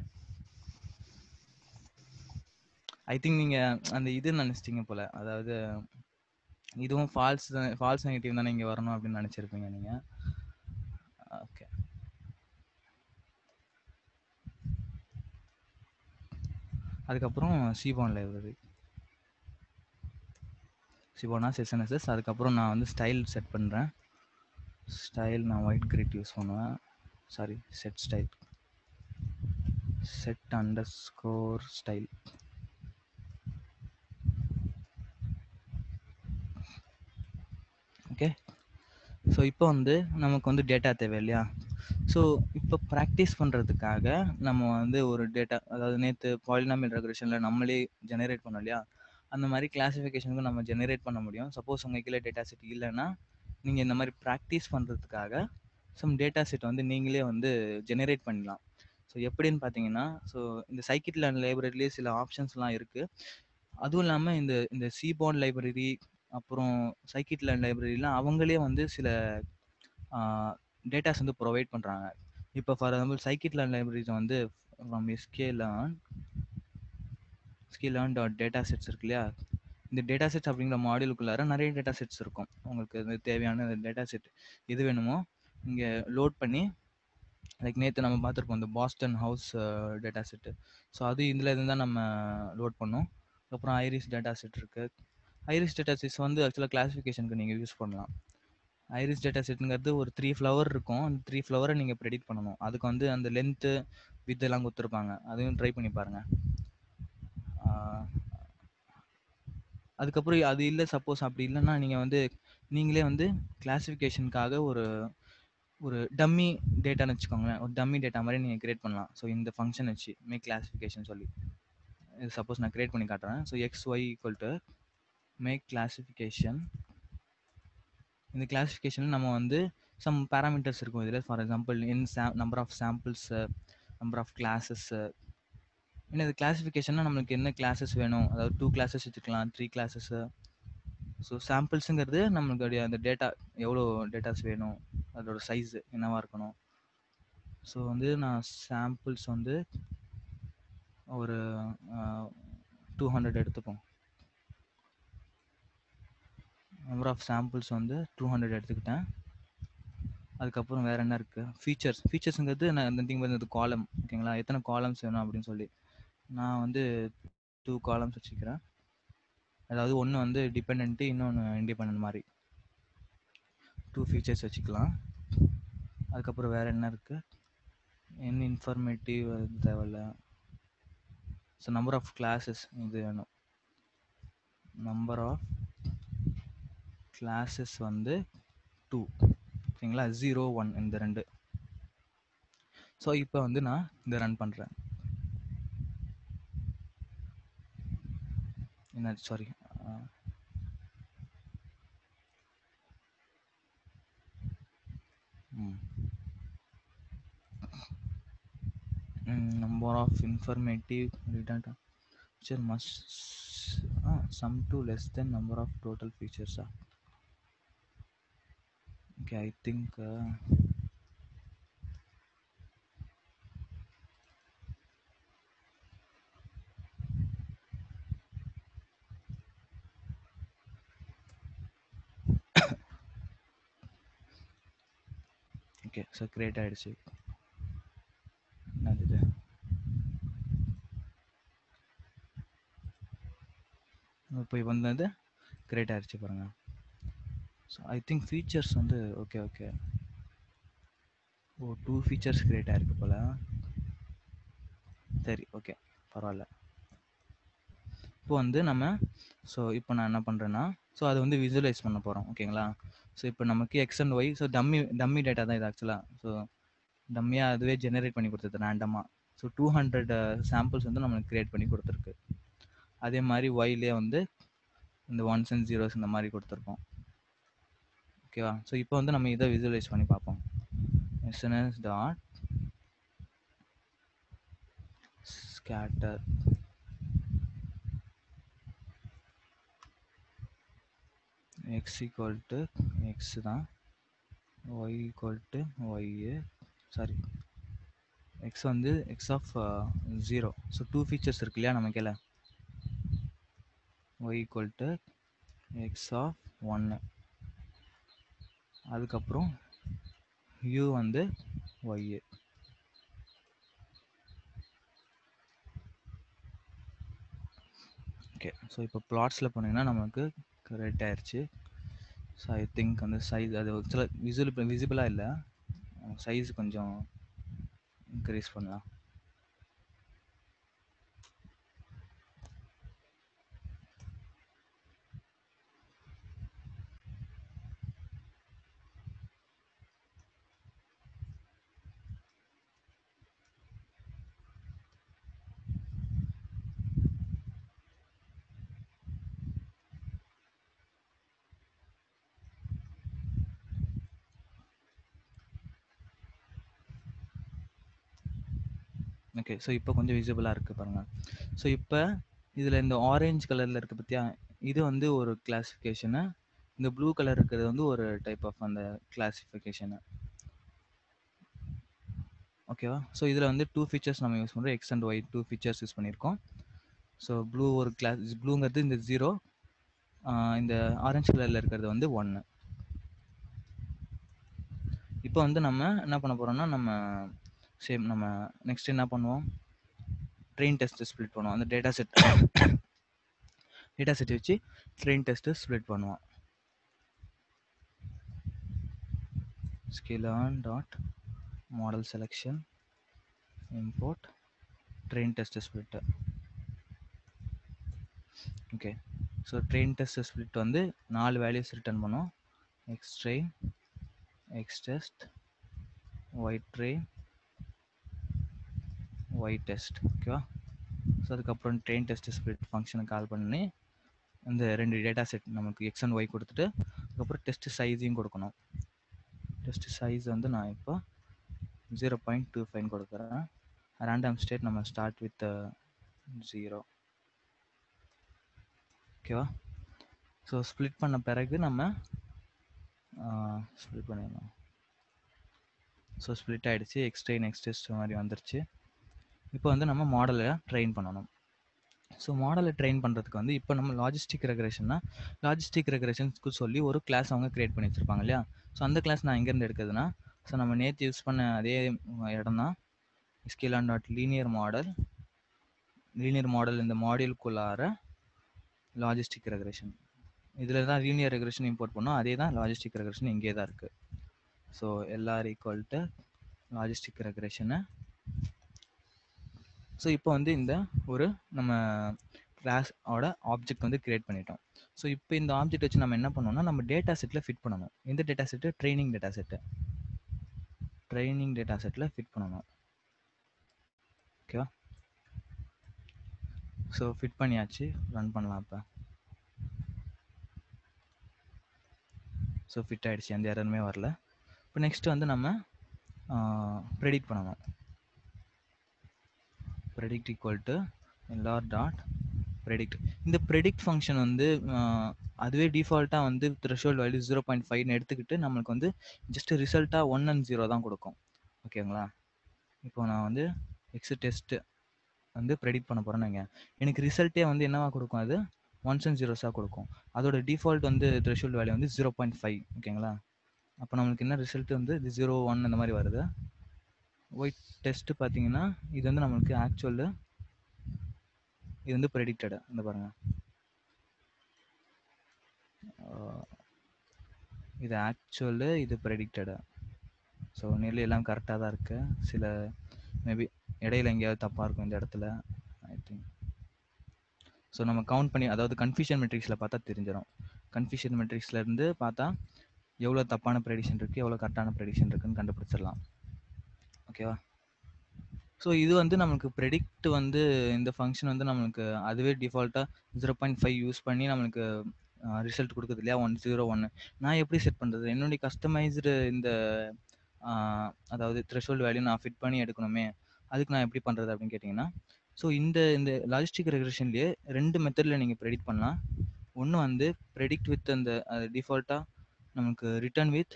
I think நீங்கள் அந்த இது நினச்சிட்டிங்க போல், அதாவது இதுவும் ஃபால்ஸ் நெகட்டிவ் தானே இங்கே வரணும் அப்படின்னு நினச்சிருப்பீங்க நீங்கள். ஓகே. அதுக்கப்புறம் சீபான் லைப்ரரி, சிபோனா செஷன்எஸ்எஸ். அதுக்கப்புறம் நான் வந்து ஸ்டைல் செட் பண்ணுறேன். ஸ்டைல் நான் ஒயிட் கிரிட் யூஸ் பண்ணுவேன். Sorry, set style, set underscore style. Okay. So இப்போ வந்து நமக்கு வந்து டேட்டா தேவை இல்லையா? ஸோ இப்போ ப்ராக்டிஸ் பண்ணுறதுக்காக நம்ம வந்து ஒரு டேட்டா, அதாவது நேற்று பாலினாமியல் ரெக்ரெஷனில் நம்மளே ஜெனரேட் பண்ணோம் இல்லையா, அந்த மாதிரி கிளாஸிஃபிகேஷனுக்கு நம்ம ஜெனரேட் பண்ண முடியும். சப்போஸ் உங்கள் கீழே டேட்டா செட் இல்லைன்னா நீங்கள் இந்த மாதிரி ப்ராக்டிஸ் பண்ணுறதுக்காக சம் டேட்டா செட் வந்து நீங்களே வந்து ஜெனரேட் பண்ணலாம். ஸோ எப்படின்னு பார்த்தீங்கன்னா, ஸோ இந்த சைக்கிட் லேர்ன் லைப்ரரிலேயே சில ஆப்ஷன்ஸ்லாம் இருக்குது. அதுவும் இல்லாமல் இந்த இந்த சீபான் லைப்ரரி அப்புறம் சைக்கிட் லேர்ன் லைப்ரரிலாம் அவங்களே வந்து சில டேட்டாஸ் வந்து ப்ரொவைட் பண்ணுறாங்க. இப்போ ஃபார் எக்ஸாம்பிள் சைக்கிட் லேர்ன் லைப்ரரிஸ் வந்து from sklearn dot data sets இருக்கு இல்லையா, இந்த டேட்டா செட்ஸ் அப்படிங்கிற மாடியூலுக்குள்ளார நிறைய டேட்டா செட்ஸ் இருக்கும். உங்களுக்கு தேவையான டேட்டா செட் எது வேணுமோ இங்கே லோட் பண்ணி, லைக் நேற்று நம்ம பார்த்துருப்போம் இந்த Boston house data set. So அது இதில் இருந்து தான் நம்ம லோட் பண்ணோம். அப்புறம் ஐரிஸ் டேட்டா செட் இருக்குது. ஐரிஸ் டேட்டா செட்ஸ் வந்து ஆக்சுவலாக கிளாஸிஃபிகேஷனுக்கு நீங்கள் யூஸ் பண்ணலாம். ஐரிஸ் டேட்டா செட்டுங்கிறது ஒரு 3 ஃப்ளவர் இருக்கும். அந்த 3 ஃப்ளவரை நீங்கள் ப்ரெடிக்ட் பண்ணணும். அதுக்கு வந்து அந்த லென்த்து வித் எல்லாம் கொடுத்துருப்பாங்க. அதையும் ட்ரை பண்ணி பாருங்கள். அதுக்கப்புறம் அது இல்லை, சப்போஸ் அப்படி இல்லைன்னா நீங்கள் வந்து நீங்களே வந்து கிளாஸிஃபிகேஷனுக்காக ஒரு ஒரு டம்மி டேட்டான்னு வச்சுக்கோங்களேன், ஒரு டம்மி டேட்டா மாதிரி நீங்கள் கிரியேட் பண்ணலாம். ஸோ இந்த ஃபங்க்ஷன் வச்சு மேக் கிளாஸிஃபிகேஷன் சொல்லி, இது சப்போஸ் நான் கிரியேட் பண்ணி காட்டுறேன். So XY equal to make classification. இந்த கிளாஸிஃபிகேஷனில் நம்ம வந்து சம் பேராமீட்டர்ஸ் இருக்கும் இதில். For example number of samples, number of classes. ஏன்னா இது கிளாஸிஃபிகேஷன்னா நம்மளுக்கு என்ன கிளாஸஸ் வேணும், அதாவது 2 கிளாஸஸ் வச்சுக்கலாம், 3 கிளாஸஸ்ஸு. ஸோ சாம்பிள்ஸுங்கிறது நம்மளுடைய அந்த டேட்டா எவ்வளோ டேட்டாஸ் வேணும், அதோட சைஸு என்னவாக இருக்கணும். ஸோ வந்து நான் சாம்பிள்ஸ் வந்து ஒரு 200 எடுத்துப்போம். நம்பர் ஆஃப் சாம்பிள்ஸ் வந்து 200 எடுத்துக்கிட்டேன். அதுக்கப்புறம் வேறு என்ன இருக்குது, ஃபீச்சர்ஸுங்கிறது நான் இந்த திங் வந்து காலம். ஓகேங்களா, எத்தனை காலம்ஸ் வேணும் அப்படின்னு சொல்லி நான் வந்து 2 காலம்ஸ் வச்சுக்கிறேன். அதாவது ஒன்று வந்து டிபெண்ட்டு, இன்னொன்று இண்டிபெண்ட் மாதிரி 2 ஃபீச்சர்ஸ் வச்சுக்கலாம். அதுக்கப்புறம் வேறு என்ன இருக்குது, என்ன இன்ஃபர்மேட்டிவ் தேவையில்ல. ஸோ நம்பர் ஆஃப் கிளாஸஸ் இது வேணும். நம்பர் ஆஃப் கிளாஸஸ் வந்து 2. ஓகேங்களா, 0 1 இந்த 2. ஸோ இப்போ வந்து நான் இதை ரன் பண்ணுறேன். என்ன sorry, number of informative data feature must sum to less than number of total features. Okay, I think okay, so create ஆயிடுச்சு. என்னது இப்போ வந்தது கிரியேட் ஆயிடுச்சு பாருங்க. ஸோ ஐ திங்க் ஃபீச்சர்ஸ் வந்து ஓகே. ஓ 2 ஃபீச்சர்ஸ் கிரியேட் ஆயிருக்கு போல். சரி, ஓகே, பரவாயில்ல. இப்போ வந்து நம்ம ஸோ இப்போ நான் என்ன பண்ணுறேன்னா ஸோ அதை வந்து விசுவலைஸ் பண்ண போகிறோம் ஓகேங்களா. ஸோ இப்போ நமக்கு X and Y so dummy data தான் இது ஆக்சுவலாக. ஸோ டம்மியாக அதுவே ஜெனரேட் பண்ணி கொடுத்தது ரேண்டமாக. ஸோ 200 சாம்பிள்ஸ் வந்து நம்மளுக்கு க்ரியேட் பண்ணி கொடுத்துருக்கு. அதே மாதிரி ஒய்லே வந்து இந்த ஒன்ஸ் அண்ட் ஜீரோஸ் இந்த மாதிரி கொடுத்துருக்கோம் ஓகேவா. ஸோ இப்போ வந்து நம்ம இதை விசுவலைஸ் பண்ணி பார்ப்போம். SNS dot scatter x equal to x தான், y equal to y, sorry x வந்து x of 0. ஸோ 2 ஃபீச்சர்ஸ் இருக்கு இல்லையா நம்ம கீழே, y equal to x of 1, அதுக்கப்புறம் u வந்து y. ஓகே, ஸோ இப்போ ப்ளாட்ஸில் போனீங்கன்னா நமக்கு கரெக்ட் ஆயிடுச்சு. ஸோ ஐ திங்க் வந்து சைஸ் அது சில விசிபிளாக இல்லை, சைஸ் கொஞ்சம் இன்க்ரீஸ் பண்ணலாம். ஓகே, ஸோ இப்போ கொஞ்சம் விசிபிளாக இருக்குது பாருங்கள். ஸோ இப்போ இதில் இந்த ஆரஞ்சு கலரில் இருக்குது பார்த்தியா, இது வந்து ஒரு கிளாஸிஃபிகேஷனு, இந்த ப்ளூ கலர் இருக்கிறது வந்து ஒரு டைப் ஆஃப் அந்த கிளாஸிஃபிகேஷனு ஓகேவா. ஸோ இதில் வந்து 2 ஃபீச்சர்ஸ் நம்ம யூஸ் பண்ணுறோம், X and Y 2 features use பண்ணியிருக்கோம். ஸோ ப்ளூ ஒரு கிளாஸ், ப்ளூங்கிறது இந்த 0, இந்த ஆரஞ்சு கலரில் இருக்கிறது வந்து 1. இப்போ வந்து நம்ம என்ன பண்ண போகிறோம்னா நம்ம சேம் நம்ம நெக்ஸ்ட் என்ன பண்ணுவோம், ட்ரெயின் டெஸ்ட்டு ஸ்ப்ளிட் பண்ணுவோம். அந்த டேட்டா செட் வச்சு ட்ரெயின் டெஸ்ட்டு ஸ்ப்ளிட் பண்ணுவோம். sklearn dot model selection import train test split. Okay, so train test split வந்து 4 வேல்யூஸ் ரிட்டர்ன் பண்ணும், X train, X test, Y train, Y test ஓகேவா. So அதுக்கப்புறம் train test split ஃபங்க்ஷனை call பண்ணி இந்த 2 data set நமக்கு X and Y கொடுத்துட்டு அதுக்கப்புறம் டெஸ்ட் சைஸையும் கொடுக்கணும். டெஸ்ட் சைஸ் வந்து நான் இப்போ 0.25 கொடுக்குறேன். ரேண்டம் ஸ்டேட் நம்ம ஸ்டார்ட் வித் 0 ஓகேவா. ஸோ ஸ்ப்ளிட் பண்ண பிறகு நம்ம ஸ்ப்ளிட் பண்ணிடலாம். ஸோ ஸ்ப்ளிட் ஆகிடுச்சு, எக்ஸ் ட்ரெயின் எக்ஸ் டெஸ்ட் மாதிரி வந்துருச்சு. இப்போ வந்து நம்ம மாடலை ட்ரெயின் பண்ணணும். ஸோ மாடலை ட்ரெயின் பண்ணுறதுக்கு வந்து இப்போ நம்ம லாஜிஸ்டிக் ரெக்ரெஷன்னா, லாஜிஸ்டிக் ரெக்ரெஷன்ஸ்க்கு சொல்லி ஒரு கிளாஸ் அவங்க க்ரியேட் பண்ணி வச்சுருப்பாங்க இல்லையா. ஸோ அந்த கிளாஸ் நான் எங்கேருந்து எடுக்குதுன்னா, ஸோ நம்ம நேற்று யூஸ் பண்ண அதே இடம் தான், sklearn டாட் லீனியர் மாடல் இந்த மாடியூல்குள்ளார லாஜிஸ்டிக் ரெக்ரெஷன், இதில் தான் லீனியர் ரெக்ரெஷன் இம்போர்ட் பண்ணோம், அதே தான் லாஜிஸ்டிக் ரெக்ரெஷன் இங்கே தான் இருக்குது. So LR equal to logistic regression. So இப்போ வந்து இந்த ஒரு நம்ம கிளாஸோட ஆப்ஜெக்ட் வந்து கிரியேட் பண்ணிட்டோம். ஸோ இப்போ இந்த ஆப்ஜெக்ட் வச்சு நம்ம என்ன பண்ணோம்னா நம்ம டேட்டா செட்டில் ஃபிட் பண்ணணும். இந்த data set training data settle fit பண்ணணும் ஓகேவா. ஸோ ஃபிட் பண்ணியாச்சு, ரன் பண்ணலாம். இப்போ ஸோ ஃபிட் ஆகிடுச்சு, எந்த எரருமே வரல. இப்போ நெக்ஸ்ட் வந்து நம்ம ப்ரெடிக்ட் பண்ணணும். Predict equal to LR dot predict. இந்த ப்ரெடிக்ட் ஃபங்க்ஷன் வந்து அதுவே டிஃபால்ட்டாக வந்து த்ரெஷோல்ட் வேல்யூ 0.5ன்னு எடுத்துக்கிட்டு நம்மளுக்கு வந்து ஜஸ்ட் ரிசல்ட்டாக 1 and 0 தான் கொடுக்கும் ஓகேங்களா. இப்போ நான் வந்து எக்ஸ் டெஸ்ட்டு வந்து ப்ரெடிக்ட் பண்ண போகிறேன்னு எனக்கு ரிசல்ட்டே வந்து என்னவா கொடுக்கும், அது 1s and 0s கொடுக்கும். அதோட டிஃபால்ட் வந்து த்ரெஷோல்ட் வேல்யூ வந்து 0.5 ஓகேங்களா. அப்போ நம்மளுக்கு என்ன ரிசல்ட் வந்து இது 0, 1 அந்த மாதிரி வருது. ஒய் டெஸ்ட்டு பார்த்தீங்கன்னா இது வந்து நம்மளுக்கு ஆக்சுவலு, இது வந்து ப்ரெடிக்டடு. இந்த பாருங்கள், இது ஆக்சுவலு, இது ப்ரெடிக்டடு. ஸோ நியர்லி எல்லாம் கரெக்டாக தான் இருக்குது. சில மேபி இடையில எங்கேயாவது தப்பாக இருக்கும் இந்த இடத்துல ஐ திங்க். ஸோ நம்ம கவுண்ட் பண்ணி, அதாவது கன்ஃபியூஷன் மெட்ரிக்ஸில் பார்த்தா தெரிஞ்சிடும். கன்ஃபியூஷன் மெட்ரிக்ஸ்லேருந்து பார்த்தா எவ்வளோ தப்பான ப்ரெடிக்ஷன் இருக்குது, எவ்வளோ கரெக்டான ப்ரெடிக்ஷன் இருக்குன்னு கண்டுபிடிச்சிடலாம். ஓகேவா? ஸோ இது வந்து நமக்கு ப்ரெடிக்ட் வந்து இந்த ஃபங்க்ஷன் வந்து நம்மளுக்கு அதுவே டிஃபால்ட்டாக 0.5 யூஸ் பண்ணி நம்மளுக்கு ரிசல்ட் கொடுக்குது இல்லையா, 101. நான் எப்படி செட் பண்ணுறது? என்னுடைய கஸ்டமைஸ்டு இந்த அதாவது த்ரெஷோல்டு வேல்யூ நான் ஃபிட் பண்ணி எடுக்கணுமே, அதுக்கு நான் எப்படி பண்ணுறது அப்படின்னு கேட்டிங்கன்னா, ஸோ இந்த இந்த லாஜிஸ்டிக் ரெக்ரெஷன்லேயே 2 மெத்தடில் நீங்கள் ப்ரெடிக்ட் பண்ணலாம். ஒன்று வந்து ப்ரெடிக்ட் வித் அந்த டிஃபால்ட்டாக நமக்கு ரிட்டர்ன் வித்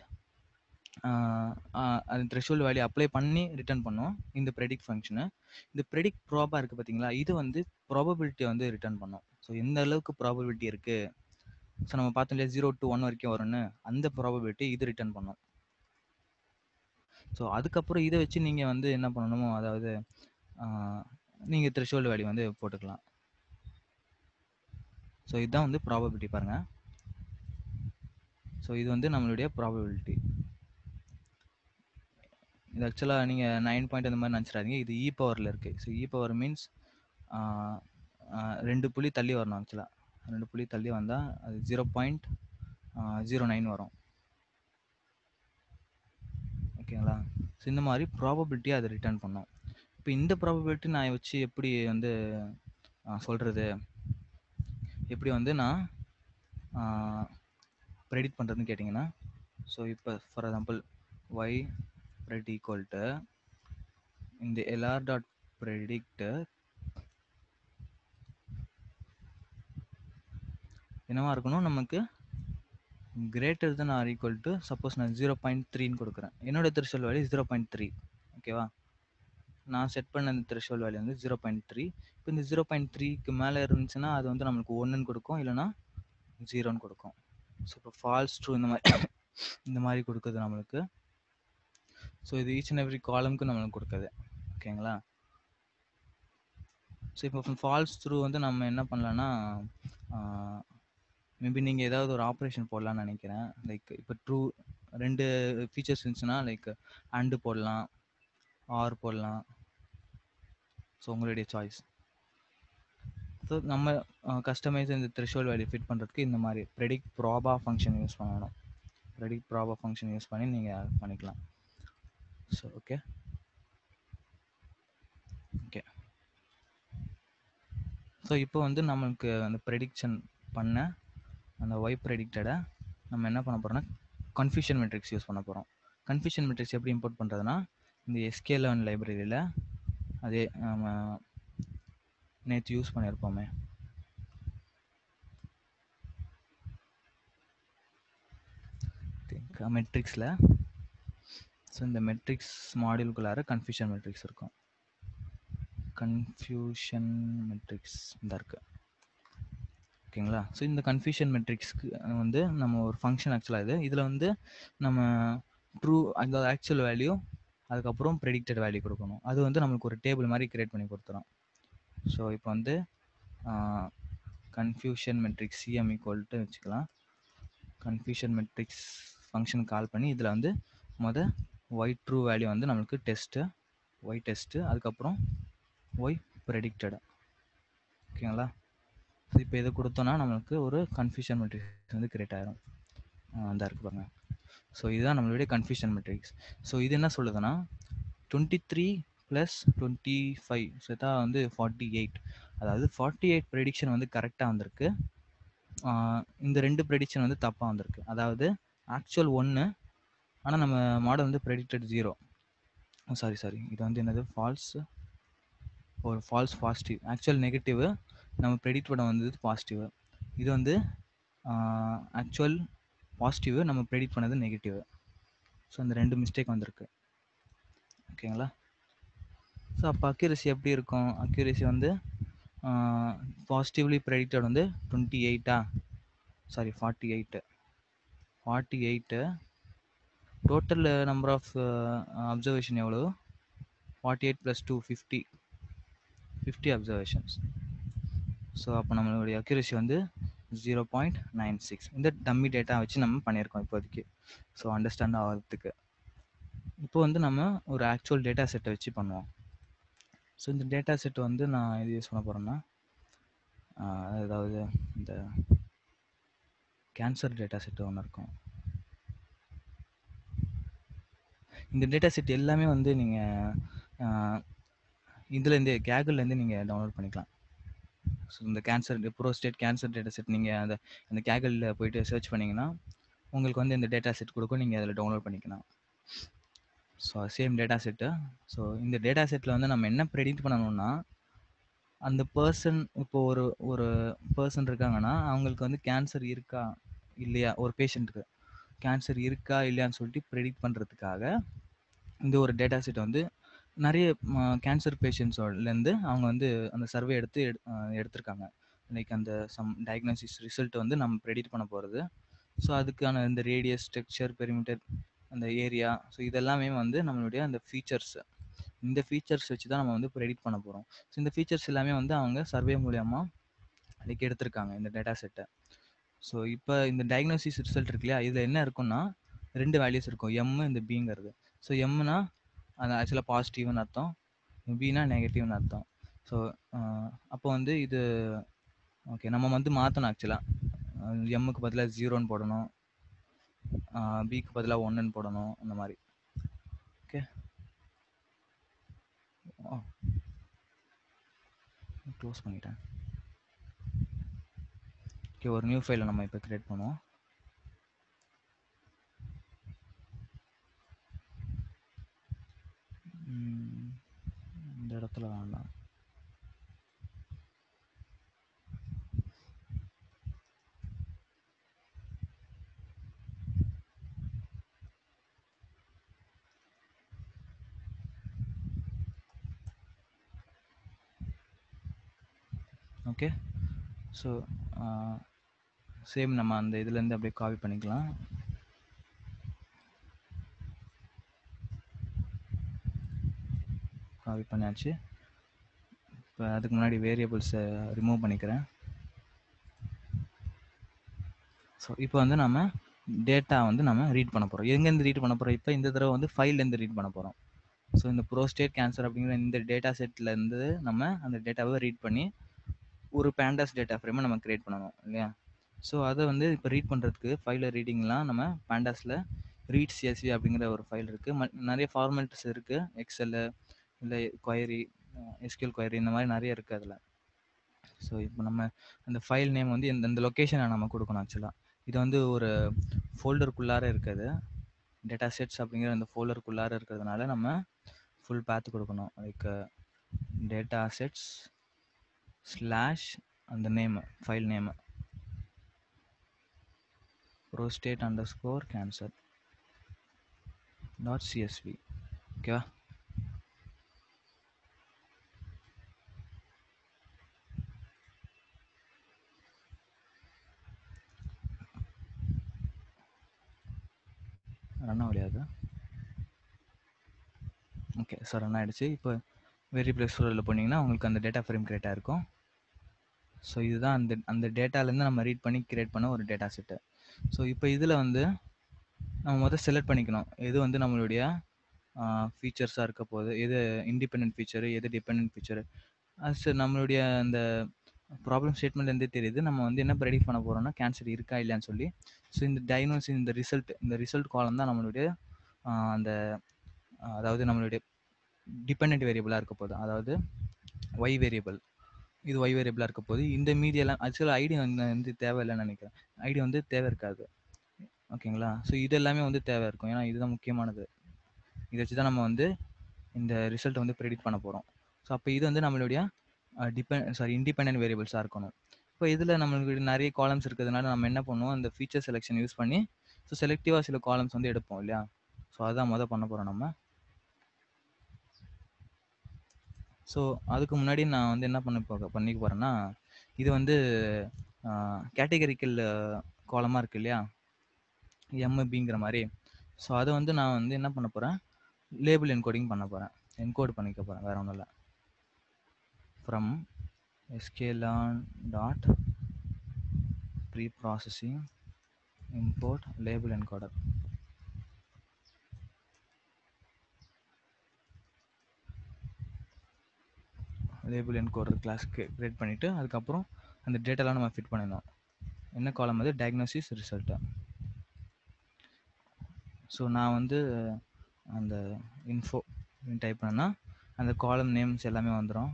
அது த்ரெஷோல்டு வேல்யூ அப்ளை பண்ணி ரிட்டர்ன் பண்ணோம் இந்த ப்ரெடிக்ட் ஃபங்க்ஷனு. இந்த ப்ரெடிக்ட் ப்ராபாக இருக்குது பார்த்தீங்களா, இது வந்து ப்ராபபிலிட்டியை வந்து ரிட்டர்ன் பண்ணோம். ஸோ எந்த அளவுக்கு ப்ராபபிலிட்டி இருக்குது, ஸோ நம்ம பார்த்தோம் இல்லையா 0 to 1 வரைக்கும் வரும்னு, அந்த ப்ராபபிலிட்டி இது ரிட்டர்ன் பண்ணோம். ஸோ அதுக்கப்புறம் இதை வச்சு நீங்கள் வந்து என்ன பண்ணணுமோ, அதாவது நீங்கள் த்ரெஷோல்டு வேல்யூ வந்து போட்டுக்கலாம். ஸோ இதுதான் வந்து ப்ராபபிலிட்டி பாருங்கள். ஸோ இது வந்து நம்மளுடைய ப்ராபபிலிட்டி. இது ஆக்சுவலாக நீங்கள் 9 பாயிண்ட் அந்த மாதிரி நினச்சிடாதீங்க, இது இ பவரில் இருக்குது. ஸோ இ பவர் மீன்ஸ் 2 புள்ளி தள்ளி வரணும். ஆக்சுவலாக 2 புள்ளி தள்ளி வந்தால் அது 0.09 வரும். ஓகேங்களா? ஸோ இந்த மாதிரி ப்ராபபிலிட்டியாக அதை ரிட்டர்ன் பண்ணோம். இப்போ இந்த ப்ராபபிலிட்டி நான் வச்சு எப்படி வந்து சொல்கிறது, எப்படி வந்து நான் ப்ரெடிக்ட் பண்ணுறதுன்னு கேட்டிங்கன்னா, ஸோ இப்போ for example y predict equal to இந்த lr dot predict என்னவா இருக்கணும், நமக்கு greater than or equal to, suppose நான் 0.3ன்னு கொடுக்குறேன், என்னோட த்ரெஷோல்டு வேல்யூ 0.3. ஓகேவா? நான் செட் பண்ண இந்த த்ரெஷோல்டு வேல்யூ வந்து 0.3. இப்போ இந்த 0.3க்கு மேலே இருந்துச்சுன்னா அது வந்து நம்மளுக்கு 1ன்னு கொடுக்கும், இல்லைனா 0ன்னு கொடுக்கும். ஸோ இப்போ ஃபால்ஸ் ட்ரூ இந்த மாதிரி கொடுக்குது நம்மளுக்கு. ஸோ இது ஈச் அண்ட் எவ்ரி காலமுக்கு நம்மளுக்கு கொடுக்குது. ஓகேங்களா? ஸோ இப்போ ஃபால்ஸ் ட்ரூ வந்து நம்ம என்ன பண்ணலான்னா, மேபி நீங்கள் ஏதாவது ஒரு ஆப்ரேஷன் போடலான்னு நினைக்கிறேன். லைக் இப்போ ட்ரூ 2 ஃபீச்சர்ஸ் இருந்துச்சுன்னா, லைக் அண்டு போடலாம், ஆர் போடலாம். ஸோ உங்களுடைய சாய்ஸ். ஸோ நம்ம கஸ்டமைஸ் இந்த த்ரெஷோல்டு வேல்யூ ஃபிட் பண்ணுறதுக்கு இந்த மாதிரி ப்ரெடிக்ட் ப்ராபா ஃபங்க்ஷன் யூஸ் பண்ணணும். ப்ரெடிக்ட் ப்ராபா ஃபங்க்ஷன் யூஸ் பண்ணி நீங்கள் பண்ணிக்கலாம். So okay. ஸோ இப்போ வந்து நம்மளுக்கு அந்த ப்ரெடிக்ஷன் பண்ண அந்த ஒய் ப்ரெடிக்டடை நம்ம என்ன பண்ண போகிறோம்னா கன்ஃபியூஷன் மெட்ரிக்ஸ் யூஸ் பண்ண போகிறோம். கன்ஃபியூஷன் மெட்ரிக்ஸ் எப்படி இம்போர்ட் பண்ணுறதுனா, இந்த sklearn லைப்ரரியில் அதே நம்ம நேற்று யூஸ் பண்ணியிருப்போமே, மெட்ரிக்ஸில். ஸோ இந்த மெட்ரிக்ஸ் மாடியூலுக்குள்ளார கன்ஃபியூஷன் மெட்ரிக்ஸ் இருக்கும். கன்ஃபியூஷன் மெட்ரிக்ஸ் இந்த இருக்குது. ஓகேங்களா? ஸோ இந்த கன்ஃபியூஷன் மெட்ரிக்ஸ்க்கு வந்து நம்ம ஒரு ஃபங்க்ஷன் ஆக்சுவலாக இதில் வந்து நம்ம ட்ரூ அந்த ஆக்சுவல் வேல்யூ, அதுக்கப்புறம் ப்ரெடிக்டட் வேல்யூ கொடுக்கணும். அது வந்து நம்மளுக்கு ஒரு டேபிள் மாதிரி கிரியேட் பண்ணி கொடுத்துரும். ஸோ இப்போ வந்து கன்ஃபியூஷன் மெட்ரிக்ஸ் சிஎம் ஈக்குவல்ட்டு வச்சுக்கலாம். கன்ஃபியூஷன் மெட்ரிக்ஸ் ஃபங்க்ஷன் கால் பண்ணி இதில் வந்து ஒய் ட்ரூ வேல்யூ வந்து நம்மளுக்கு ஒய் டெஸ்ட்டு, அதுக்கப்புறம் ஒய் ப்ரெடிக்டட். ஓகேங்களா? ஸோ இப்போ இதை கொடுத்தோன்னா நம்மளுக்கு ஒரு கன்ஃபியூஷன் மெட்ரிக்ஸ் வந்து கிரியேட் ஆகிரும். அந்த இருக்கு பாருங்க. ஸோ இதுதான் நம்மளுடைய கன்ஃபியூஷன் மெட்ரிக்ஸ். ஸோ இது என்ன சொல்லுதுன்னா 23 + 25 சேர்த்தா வந்து 48. அதாவது 48 ப்ரெடிக்ஷன் வந்து கரெக்டாக வந்திருக்கு, இந்த 2 ப்ரெடிக்ஷன் வந்து தப்பாக வந்திருக்கு. அதாவது ஆக்சுவல் 1, ஆனால் நம்ம மாடல் வந்து ப்ரெடிக்டட் 0. சாரி இது வந்து என்னது, ஃபால்ஸ் பாசிட்டிவ். ஆக்சுவல் நெகட்டிவ், நம்ம ப்ரெடிக்ட் பண்ண வந்தது பாசிட்டிவ். இது வந்து ஆக்சுவல் பாசிட்டிவ், நம்ம ப்ரெடிக்ட் பண்ணது நெகட்டிவ். ஸோ அந்த 2 மிஸ்டேக் வந்திருக்கு. ஓகேங்களா? ஸோ அப்போ அக்யூரசி எப்படி இருக்கும்? அக்யூரசி வந்து பாசிட்டிவ்லி ப்ரெடிக்டட் வந்து 48. டோட்டல் நம்பர் ஆஃப் அப்சர்வேஷன் எவ்வளோ? 48 + 2 50 அப்சர்வேஷன்ஸ். ஸோ அப்போ நம்மளுடைய அக்யூரசி வந்து 0.96. இந்த டம்மி டேட்டா வச்சு நம்ம பண்ணியிருக்கோம் இப்போதைக்கு. ஸோ அண்டர்ஸ்டாண்ட் ஆகிறதுக்கு இப்போ வந்து நம்ம ஒரு ஆக்சுவல் டேட்டா செட்டை வச்சு பண்ணுவோம். ஸோ இந்த டேட்டா செட் வந்து நான் இது யூஸ் பண்ண போகிறேன்னா, அதாவது இந்த கேன்சர் டேட்டா செட் ஒன்று இருக்கும். இந்த டேட்டா செட் எல்லாமே வந்து நீங்கள் இதுலேருந்து கேகுலேருந்து நீங்கள் டவுன்லோட் பண்ணிக்கலாம். ஸோ இந்த ப்ரோஸ்டேட் கேன்சர் டேட்டா செட் நீங்கள் அந்த கேகலில் போயிட்டு சர்ச் பண்ணிங்கன்னா உங்களுக்கு வந்து இந்த டேட்டா செட் கொடுக்கும், நீங்கள் அதில் டவுன்லோட் பண்ணிக்கலாம். So same data set. So இந்த டேட்டா செட்டில் வந்து நம்ம என்ன ப்ரெடிக்ட் பண்ணணும்னா, அந்த பர்சன் இப்போ ஒரு பர்சன் இருக்காங்கன்னா அவங்களுக்கு வந்து கேன்சர் இருக்கா இல்லையா, ஒரு பேஷண்ட்டுக்கு கேன்சர் இருக்கா இல்லையான்னு சொல்லிட்டு ப்ரெடிக்ட் பண்ணுறதுக்காக இந்த ஒரு டேட்டா செட் வந்து நிறைய கேன்சர் பேஷண்ட்ஸோடலேருந்து அவங்க வந்து அந்த சர்வே எடுத்திருக்காங்க. லைக் அந்த டயக்னோசிஸ் ரிசல்ட் வந்து நம்ம ப்ரெடிக்ட் பண்ண போகிறது. ஸோ அதுக்கான இந்த ரேடியஸ், ஸ்ட்ரக்சர், பெரிமீட்டர், அந்த ஏரியா, ஸோ இதெல்லாமே வந்து நம்மளுடைய அந்த ஃபீச்சர்ஸ், இந்த ஃபீச்சர்ஸ் வச்சு தான் நம்ம வந்து ப்ரெடிக்ட் பண்ண போகிறோம். ஸோ இந்த ஃபீச்சர்ஸ் எல்லாமே வந்து அவங்க சர்வே மூலியமாக லைக் எடுத்திருக்காங்க இந்த டேட்டா செட்டை. ஸோ இப்போ இந்த டயக்னோசிஸ் ரிசல்ட் இருக்கு இல்லையா, இதில் என்ன இருக்குன்னா 2 வேல்யூஸ் இருக்கும், எம் இந்த பிங்கிறது. ஸோ எம்னா அது ஆக்சுவலாக பாசிட்டிவ்னு அர்த்தம், பினா நெகட்டிவ்னு அர்த்தம். ஸோ அப்போ வந்து இது ஓகே நம்ம வந்து மாற்றணும். ஆக்சுவலாக எம்முக்கு பதிலாக 0ன்னு போடணும், பிக்கு பதிலாக 1ன்னு போடணும், அந்த மாதிரி. ஓகே, க்ளோஸ் பண்ணிட்டேன். ஓகே, ஒரு நியூ ஃபைலை நம்ம இப்போ க்ரியேட் பண்ணுவோம். இந்த இடத்துல வேண்டாம். ஓகே, ஸோ சேம் நம்ம அந்த இதுலேருந்து அப்படியே காப்பி பண்ணிக்கலாம். காப்பி பண்ணியாச்சு. இப்போ அதுக்கு முன்னாடி வேரியபிள்ஸை ரிமூவ் பண்ணிக்கிறேன். ஸோ இப்போ வந்து நம்ம டேட்டா வந்து நம்ம ரீட் பண்ண போகிறோம். எங்கேருந்து ரீட் பண்ண போகிறோம்? இப்போ இந்த தடவை வந்து ஃபைல்லேருந்து ரீட் பண்ண போகிறோம். ஸோ இந்த ப்ரோஸ்டேட் கேன்சர் அப்படிங்கிற இந்த டேட்டா செட்லேருந்து நம்ம அந்த டேட்டாவை ரீட் பண்ணி ஒரு பேண்டாஸ் டேட்டா ஃப்ரேமை நம்ம க்ரியேட் பண்ணணும் இல்லையா. ஸோ அதை வந்து இப்போ ரீட் பண்ணுறதுக்கு ஃபைலை ரீடிங்லாம் நம்ம பேண்டாஸில் ரீட் சிஎஸ்வி அப்படிங்கிற ஒரு ஃபைல் இருக்குது. நிறைய ஃபார்மேட்ஸ் இருக்குது, எக்ஸலு இல்லை கொயரி, எஸ்கியூஎல் கொயரி, இந்த மாதிரி நிறைய இருக்குது அதில். ஸோ இப்போ நம்ம அந்த ஃபைல் நேம் வந்து இந்த லொக்கேஷனை நம்ம கொடுக்கணும். ஆக்சுவலாக இது வந்து ஒரு ஃபோல்டருக்குள்ளார இருக்குது, டேட்டா செட்ஸ் அப்படிங்கிற அந்த ஃபோல்டருக்குள்ளார இருக்கிறதுனால நம்ம ஃபுல் பாத் கொடுக்கணும். லைக் டேட்டா செட்ஸ் ஸ்லாஷ் அந்த name, file name prostate underscore cancer dot CSV. ஓகேவா? ரன் ஆகலையாது. ஓகே, ஸோ ரன் ஆகிடுச்சு. இப்போ வேரியபிள் எக்ஸ்ப்ளோரரில் போனீங்கன்னா உங்களுக்கு அந்த டேட்டா ஃப்ரேம் கிரியேட் ஆகிருக்கும். ஸோ இதுதான் அந்த டேட்டாலேருந்து நம்ம ரீட் பண்ணி கிரியேட் பண்ண ஒரு டேட்டா செட்டு. ஸோ இப்போ இதில் வந்து நம்ம முதல் செலக்ட் பண்ணிக்கணும் எது வந்து நம்மளுடைய ஃபீச்சர்ஸாக இருக்க போகுது, எது இண்டிபெண்ட் ஃபீச்சரு, எது டிபெண்ட் ஃபீச்சரு. அது நம்மளுடைய அந்த ப்ராப்ளம் ஸ்டேட்மெண்ட்லேருந்தே தெரியுது நம்ம வந்து என்ன ப்ரெடிக்ட் பண்ண போகிறோம்னா கேன்சர் இருக்கா இல்லையான்னு சொல்லி. ஸோ இந்த டயக்னோசிஸ், இந்த ரிசல்ட் காலம் தான் நம்மளுடைய அந்த அதாவது நம்மளுடைய டிபெண்ட் வேரியபிளாக இருக்க போகுது, அதாவது ஒய் வேரியபிள். இது ஒய் வேரியபிளாக இருக்க போது. இந்த மீடியெல்லாம் ஆக்சுவலாக ஐடி வந்து தேவையில்லைன்னு நினைக்கிறேன். ஐடி வந்து தேவை இருக்காது. ஓகேங்களா? ஸோ இது எல்லாமே வந்து தேவை இருக்கும், ஏன்னா இதுதான் முக்கியமானது. இதை வச்சு தான் நம்ம வந்து இந்த ரிசல்ட்டை வந்து ப்ரெடிக்ட் பண்ண போகிறோம். ஸோ அப்போ இது வந்து நம்மளுடைய இண்டிபெண்டன்ட் வேரியபிள்ஸாக இருக்கணும். இப்போ இதில் நம்மளுக்கு நிறைய காலம்ஸ் இருக்கிறதுனால நம்ம என்ன பண்ணுவோம், அந்த ஃபீச்சர் செலெக்ஷன் யூஸ் பண்ணி ஸோ செலக்டிவாக சில காலம்ஸ் வந்து எடுப்போம் இல்லையா. ஸோ அதுதான் பண்ண போகிறோம் நம்ம. ஸோ அதுக்கு முன்னாடி நான் வந்து என்ன பண்ணிக்க போகிறேன்னா, இது வந்து கேட்டகரிக்கல் காலமாக இருக்குது இல்லையா, எம்பிங்கிற மாதிரி. ஸோ அதை வந்து நான் வந்து என்ன பண்ண போகிறேன், லேபிள் என்கோடிங் பண்ண போகிறேன், என்கோட் பண்ணிக்க போகிறேன், வேறு ஒன்றும் இல்லை. From sklearn dot preprocessing import label encoder. Label encoder class create பண்ணிவிட்டு அதுக்கப்புறம் அந்த டேட்டாலாம் நம்ம ஃபிட் பண்ணிடணும். என்ன காலம் அது? Diagnosis result. ஸோ நான் வந்து அந்த இன்ஃபோ டைப் பண்ணேன்னா அந்த காலம் நேம்ஸ் எல்லாமே வந்துடும்.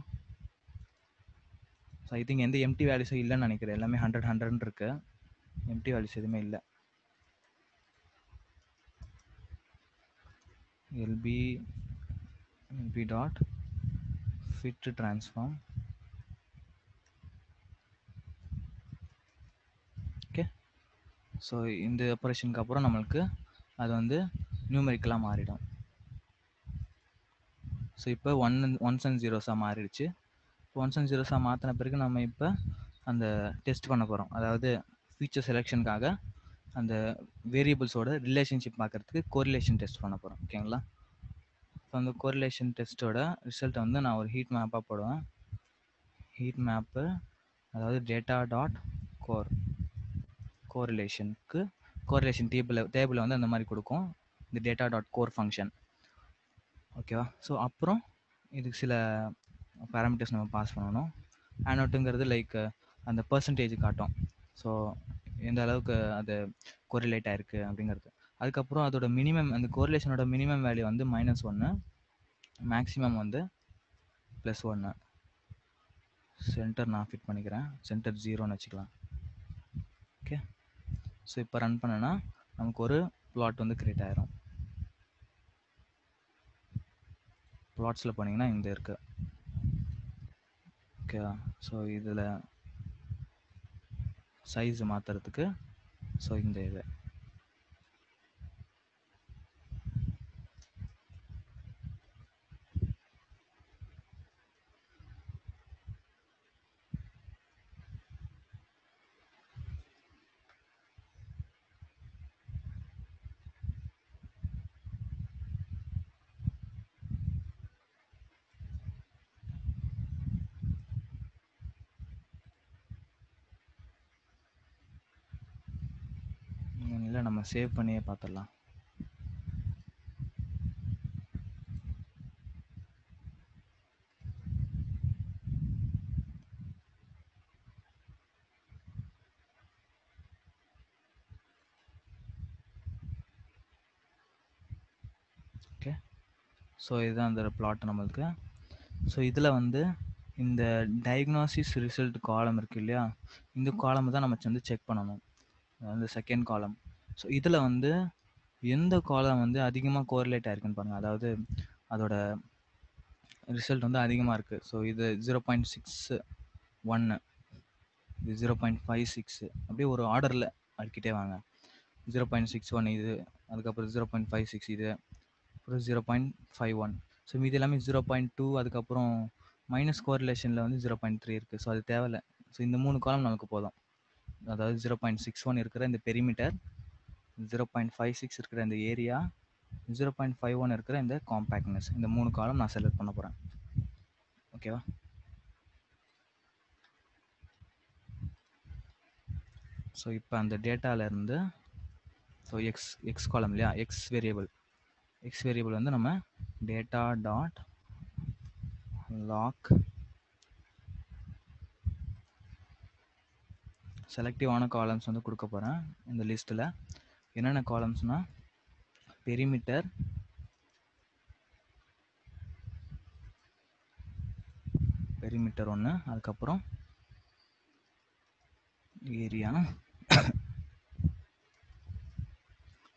ஸோ ஐ திங்க் எந்த எம்டி வேல்யூஸும் இல்லைன்னு நினைக்கிறேன். எல்லாமே 100 இருக்கு. எம்டி வேல்யூஸ் எதுவுமே இல்லை. LP dot fit transform. Okay. So இந்த ஆப்ரேஷனுக்கு அப்புறம் நம்மளுக்கு அது வந்து நியூமெரிக்கலாக மாறிடும். ஸோ இப்போ ஒன்ஸ் அண்ட் ஜீரோஸாக மாறிடுச்சு. ஒன்ஸ் அண்ட் ஜீரோஸாக மாற்றின பிறகு நம்ம இப்போ அந்த டெஸ்ட் பண்ண போகிறோம். அதாவது ஃபீச்சர் செலெக்ஷனுக்காக அந்த வேரியபிள்ஸோட ரிலேஷன்ஷிப் பார்க்குறதுக்கு கோரிலேஷன் டெஸ்ட் பண்ண போகிறோம். ஓகேங்களா? இப்போ அந்த கோரிலேஷன் டெஸ்ட்டோட ரிசல்ட்டை வந்து நான் ஒரு ஹீட் மேப்பாக போடுவேன். ஹீட் மேப்பு அதாவது டேட்டா டாட் கோரிலேஷனுக்கு கோரிலேஷன் டேபிளை வந்து அந்த மாதிரி கொடுக்கும் இந்த டேட்டா டாட் கோர் ஃபங்க்ஷன். ஓகேவா? ஸோ அப்புறம் இதுக்கு சில பேராமீட்டர்ஸ் நம்ம பாஸ் பண்ணணும். ஆனோட்டுங்கிறது லைக் அந்த பர்சன்டேஜ் காட்டும். ஸோ எந்த அளவுக்கு அது கோரிலேட் ஆயிருக்கு அப்படிங்கிறது. அதுக்கப்புறம் அதோட மினிமம், அந்த கோரிலேஷனோட மினிமம் வேல்யூ வந்து -1, மேக்ஸிமம் வந்து +1. சென்டர் நான் ஃபிட் பண்ணிக்கிறேன். சென்டர் 0ன்னு வச்சுக்கலாம். ஓகே. ஸோ இப்போ ரன் பண்ணனா நமக்கு ஒரு பிளாட் வந்து கிரியேட் ஆயிரும். பிளாட்ஸில் போனீங்கன்னா இந்த இருக்கு. ஓகேவா? ஸோ இதில் சைஸ் மாற்றுறதுக்கு ஸோ இந்த இது இல்லை, நம்ம சேவ் பண்ணியே பார்த்துடலாம். ஓகே. ஸோ இதுதான் அந்த பிளாட் நம்மளுக்கு. ஸோ இதில் வந்து இந்த டயக்னாசிஸ் ரிசல்ட் காலம் இருக்குது இல்லையா, இந்த காலம் தான் நம்ம வந்து செக் பண்ணணும். அந்த செகண்ட் காலம். ஸோ இதில் வந்து எந்த காலம் வந்து அதிகமாக கோரிலேட் ஆயிருக்குன்னு பாருங்கள். அதாவது அதோட ரிசல்ட் வந்து அதிகமாக இருக்குது. ஸோ இது 0.61, இது 0.56, அப்படியே ஒரு ஆர்டரில் அடிக்கிட்டே வாங்க. 0.61 இது, அதுக்கப்புறம் 0.56 இது, அப்புறம் 0.51. ஸோ மீது எல்லாமே 0.2, அதுக்கப்புறம் மைனஸ் கோரிலேஷனில் வந்து 0.3 இருக்குது. ஸோ அது தேவையில்லை. ஸோ இந்த 3 காலம் நமக்கு போதும். அதாவது 0.61 இருக்கிற இந்த பெரிமீட்டர், 0.56 இருக்கிற இந்த ஏரியா, 0.51 இருக்கிற இந்த காம்பேக்ட்னஸ், இந்த 3 காலம் நான் செலக்ட் பண்ண போகிறேன். ஓகேவா? ஸோ இப்போ அந்த டேட்டாவிலேருந்து ஸோ எக்ஸ் காலம் இல்லையா, எக்ஸ் வேரியபிள் வந்து நம்ம டேட்டா டாட் லாக் செலக்டிவான காலம்ஸ் வந்து கொடுக்க போகிறேன். இந்த லிஸ்ட்டில் என்னென்ன காலம்ஸ்னால் பெரிமீட்டர், பெரிமீட்டர் 1, அதுக்கப்புறம் ஏரியா,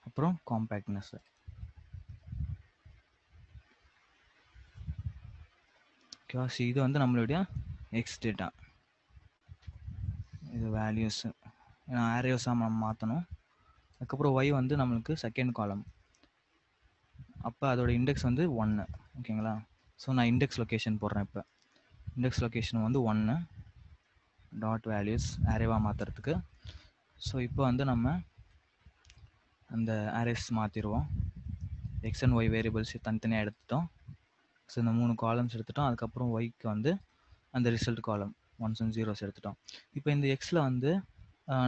அப்புறம் காம்பேக்ட்னஸ். ஓகேவா? ஸோ இது வந்து நம்மளுடைய எக்ஸ் டேட்டா, இது வேல்யூஸு ஏன்னா ஆரேஸாக நம்ம மாற்றணும். அதுக்கப்புறம் ஒய் வந்து நம்மளுக்கு செகண்ட் காலம், அப்போ அதோட இண்டெக்ஸ் வந்து 1. ஓகேங்களா? ஸோ நான் இண்டெக்ஸ் லொக்கேஷன் போடுறேன். இப்போ இண்டெக்ஸ் லொக்கேஷன் வந்து 1 டாட் வேல்யூஸ் ஆரேவாக மாற்றுறதுக்கு. ஸோ இப்போ வந்து நம்ம அந்த அரேஸ் மாற்றிடுவோம். எக்ஸ் அண்ட் ஒய் வேரியபிள்ஸ் தனித்தனியாக எடுத்துட்டோம். ஸோ இந்த 3 காலம்ஸ் எடுத்துட்டோம். அதுக்கப்புறம் ஒய்க்கு வந்து அந்த ரிசல்ட் காலம் ஒன்ஸ் அண்ட் ஜீரோஸ் எடுத்துட்டோம். இப்போ இந்த எக்ஸில் வந்து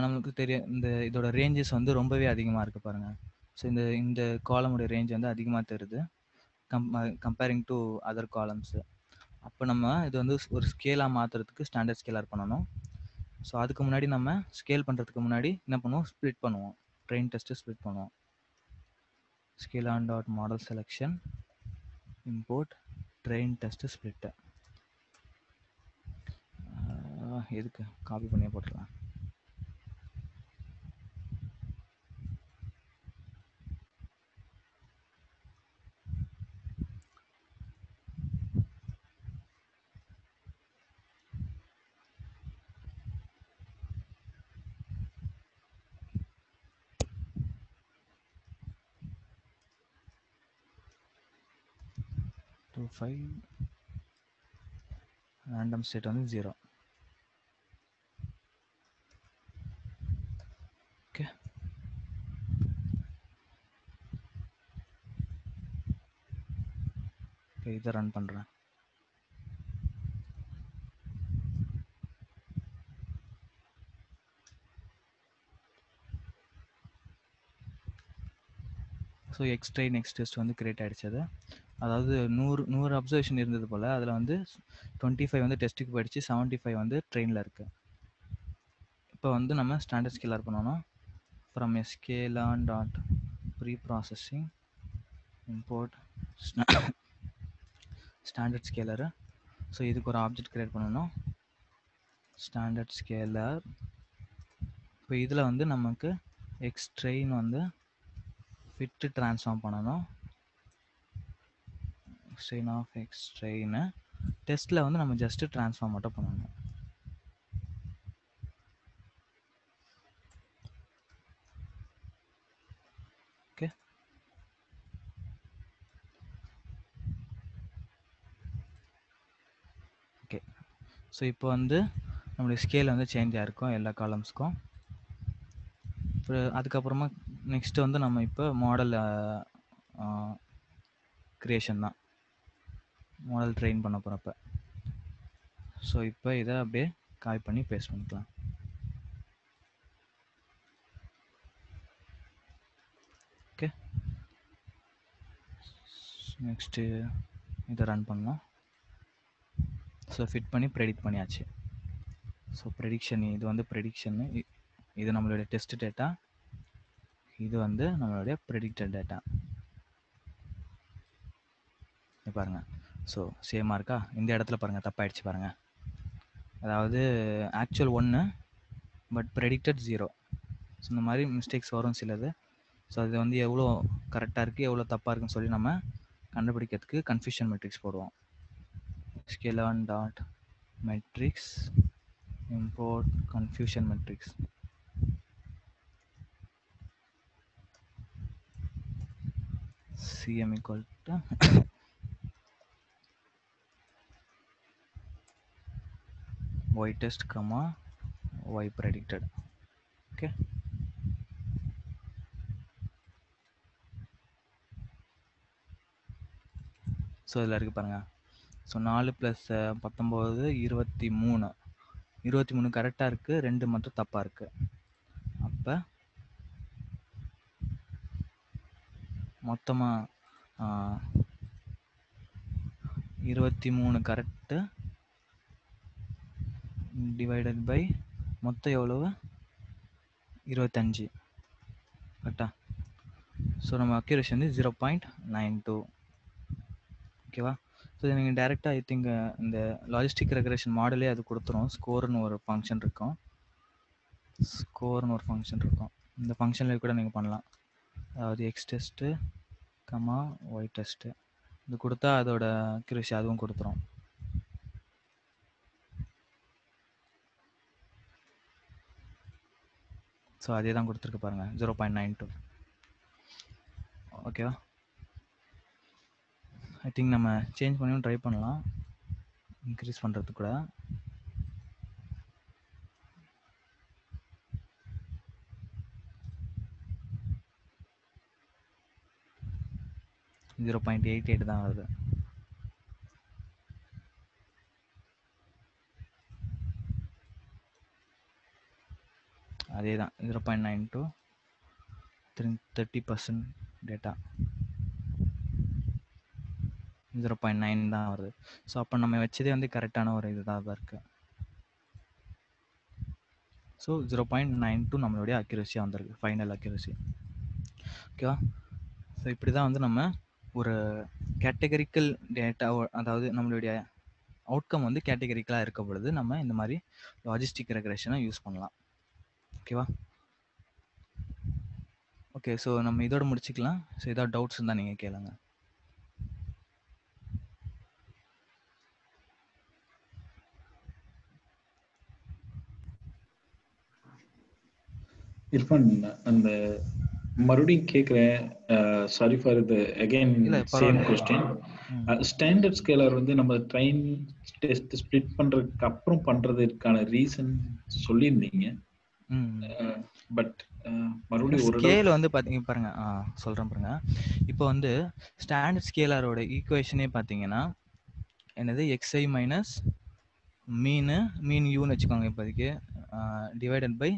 நம்மளுக்கு தெரியும் இந்த இதோட ரேஞ்சஸ் வந்து ரொம்பவே அதிகமாக இருக்குது பாருங்கள். ஸோ இந்த காலமுடைய ரேஞ்ச் வந்து அதிகமாக தெரியுது கம்பேரிங் டு அதர் காலம்ஸு. அப்போ நம்ம இது வந்து ஒரு ஸ்கேலாக மாற்றுறதுக்கு ஸ்டாண்டர்ட் ஸ்கேலார் பண்ணணும். ஸோ அதுக்கு முன்னாடி நம்ம ஸ்கேல் பண்ணுறதுக்கு முன்னாடி என்ன பண்ணுவோம், ஸ்ப்ளிட் பண்ணுவோம். ட்ரெயின் டெஸ்ட்டு ஸ்ப்ளிட் பண்ணுவோம். Scale on dot model selection import train test split. எதுக்கு காப்பி பண்ணியே போட்டுடலாம். ரேண்டம் ஸ்டேட் வந்து 0. ஓகே, இதை ரன் பண்ணுறேன். ஸோ எக்ஸ்ட்ரெயின் நெக்ஸ்ட் டெஸ்ட் வந்து கிரியேட் ஆகிடுச்சு. அது அதாவது 100 அப்சர்வேஷன் இருந்தது போல், அதில் வந்து 25 வந்து டெஸ்ட்டுக்கு போயிடுச்சு, 75 வந்து ட்ரெயினில் இருக்குது. இப்போ வந்து நம்ம ஸ்டாண்டர்ட் ஸ்கேலர் பண்ணணும். From sklearn dot preprocessing import standard scaler. So இதுக்கு ஒரு ஆப்ஜெக்ட் கிரியேட் பண்ணணும், ஸ்டாண்டர்ட் ஸ்கேலர். இப்போ இதில் வந்து நமக்கு எக்ஸ்ட்ரெயின் வந்து ஃபிட்டு ட்ரான்ஸ்ஃபார்ம் பண்ணணும். ஸ்ட்ரெயின் ஆஃப் எக்ஸ்ட்ரெயின் டெஸ்ட்டில் வந்து நம்ம ஜஸ்ட்டு ட்ரான்ஸ்ஃபார்ம் மட்டும் பண்ணணும். Okay, okay. ஸோ இப்போ வந்து நம்மளுடைய ஸ்கேல் வந்து சேஞ்ச் ஆகிருக்கும் எல்லா காலம்ஸ்க்கும். அதுக்கப்புறமா நெக்ஸ்ட்டு வந்து நம்ம இப்போ மாடல் க்ரியேஷன் தான், மாடல் ட்ரெயின் பண்ண போகிறப்ப. ஸோ இப்போ இதை அப்படியே காப்பி பண்ணி பேஸ்ட் பண்ணிக்கலாம். ஓகே, நெக்ஸ்ட்டு இதை ரன் பண்ணோம். ஸோ ஃபிட் பண்ணி ப்ரெடிக்ட் பண்ணியாச்சு. ஸோ ப்ரெடிக்ஷன், இது வந்து ப்ரெடிக்ஷன்னு, இது நம்மளுடைய டெஸ்ட் டேட்டா, இது வந்து நம்மளுடைய ப்ரெடிக்டட் டேட்டா. பாருங்கள், ஸோ சேமாக இருக்கா? இந்த இடத்துல பாருங்கள் தப்பாயிடுச்சு பாருங்கள். அதாவது ஆக்சுவல் 1 பட் ப்ரெடிக்டட் 0. ஸோ இந்த மாதிரி மிஸ்டேக்ஸ் வரும் சிலது. ஸோ அது வந்து எவ்வளோ கரெக்டாக இருக்குது எவ்வளோ தப்பாக இருக்குன்னு சொல்லி நம்ம கண்டுபிடிக்கிறதுக்கு கன்ஃபியூஷன் மெட்ரிக்ஸ் போடுவோம். Sklearn dot metrics import confusion matrix. CM equal to y test comma y predicted. Okay, so இதில் இருக்குது பாருங்கள். ஸோ 4 + 19 23. 23 கரெக்டாக இருக்குது, 2 மட்டும் தப்பாக இருக்குது. அப்போ மொத்தமாக 23 கரெக்டு டிவைடட் பை மொத்தம் எவ்வளவு, 25 கரெக்டா? ஸோ நம்ம அக்யூரேசி வந்து 0.92. ஓகேவா? ஸோ இதை நீங்கள் டேரெக்டாக ஐ திங்க் இந்த லாஜிஸ்டிக் ரெக்ரேஷன் மாடலே அது கொடுத்துரும். ஸ்கோர்னு ஒரு ஃபங்க்ஷன் இருக்கும், இந்த ஃபங்க்ஷனில் கூட நீங்கள் பண்ணலாம். அதாவது X test comma Y test இது கொடுத்தா அதோட அக்யூரேசி அதுவும் கொடுத்துரும். ஸோ அதே தான் கொடுத்துருக்கு பாருங்கள், 0.92. ஓகேவா? ஐ திங்க் நம்ம சேஞ்ச் பண்ணியும் ட்ரை பண்ணலாம், இன்க்ரீஸ் பண்ணுறதுக்கு கூட. .88 தான் வருது. அதே தான் 0.92 30% டேட்டா 0.9 தான் வருது. ஸோ அப்போ நம்ம வச்சதே வந்து கரெக்டான ஒரு இதுதான் இருக்குது. ஸோ 0.92 நம்மளுடைய அக்யூரஸியாக வந்திருக்கு, ஃபைனல் அக்யூரஸி. ஓகேவா? ஸோ இப்படி தான் வந்து நம்ம ஒரு கேட்டகரிக்கல் டேட்டா, அதாவது நம்மளுடைய அவுட்கம் வந்து கேட்டகரிக்கலாக இருக்க பொழுது நம்ம இந்த மாதிரி லாஜிஸ்டிக் ரெக்ரெஷனை யூஸ் பண்ணலாம். ஓகேவா? ஓகே, ஸோ நம்ம இதோட முடிச்சுக்கலாம். ஸோ ஏதாவது டவுட்ஸ் இருந்தால் நீங்கள் கேளுங்க. இர்ஃபான், அந்த மறுபடியும் கேட்குறேன், sorry for the again same question. Standard scalar வந்து நம்ம ட்ரெயின் டெஸ்ட் ஸ்ப்ளிட் பண்றதுக்கு அப்புறம் பண்றதுக்கான ரீசன் சொல்லியிருந்தீங்க. பட் மறுபடியும் ஒரு ஸ்கேல் வந்து பாருங்க, சொல்றேன் பாருங்க. இப்போ வந்து ஸ்டாண்டர்ட் ஸ்கேலரோட ஈக்குவேஷனே பார்த்தீங்கன்னா என்னது, எக்ஸ்ஐ மைனஸ் மீன் யூன்னு வச்சுக்கோங்க இப்போதைக்கு, டிவைடட் பை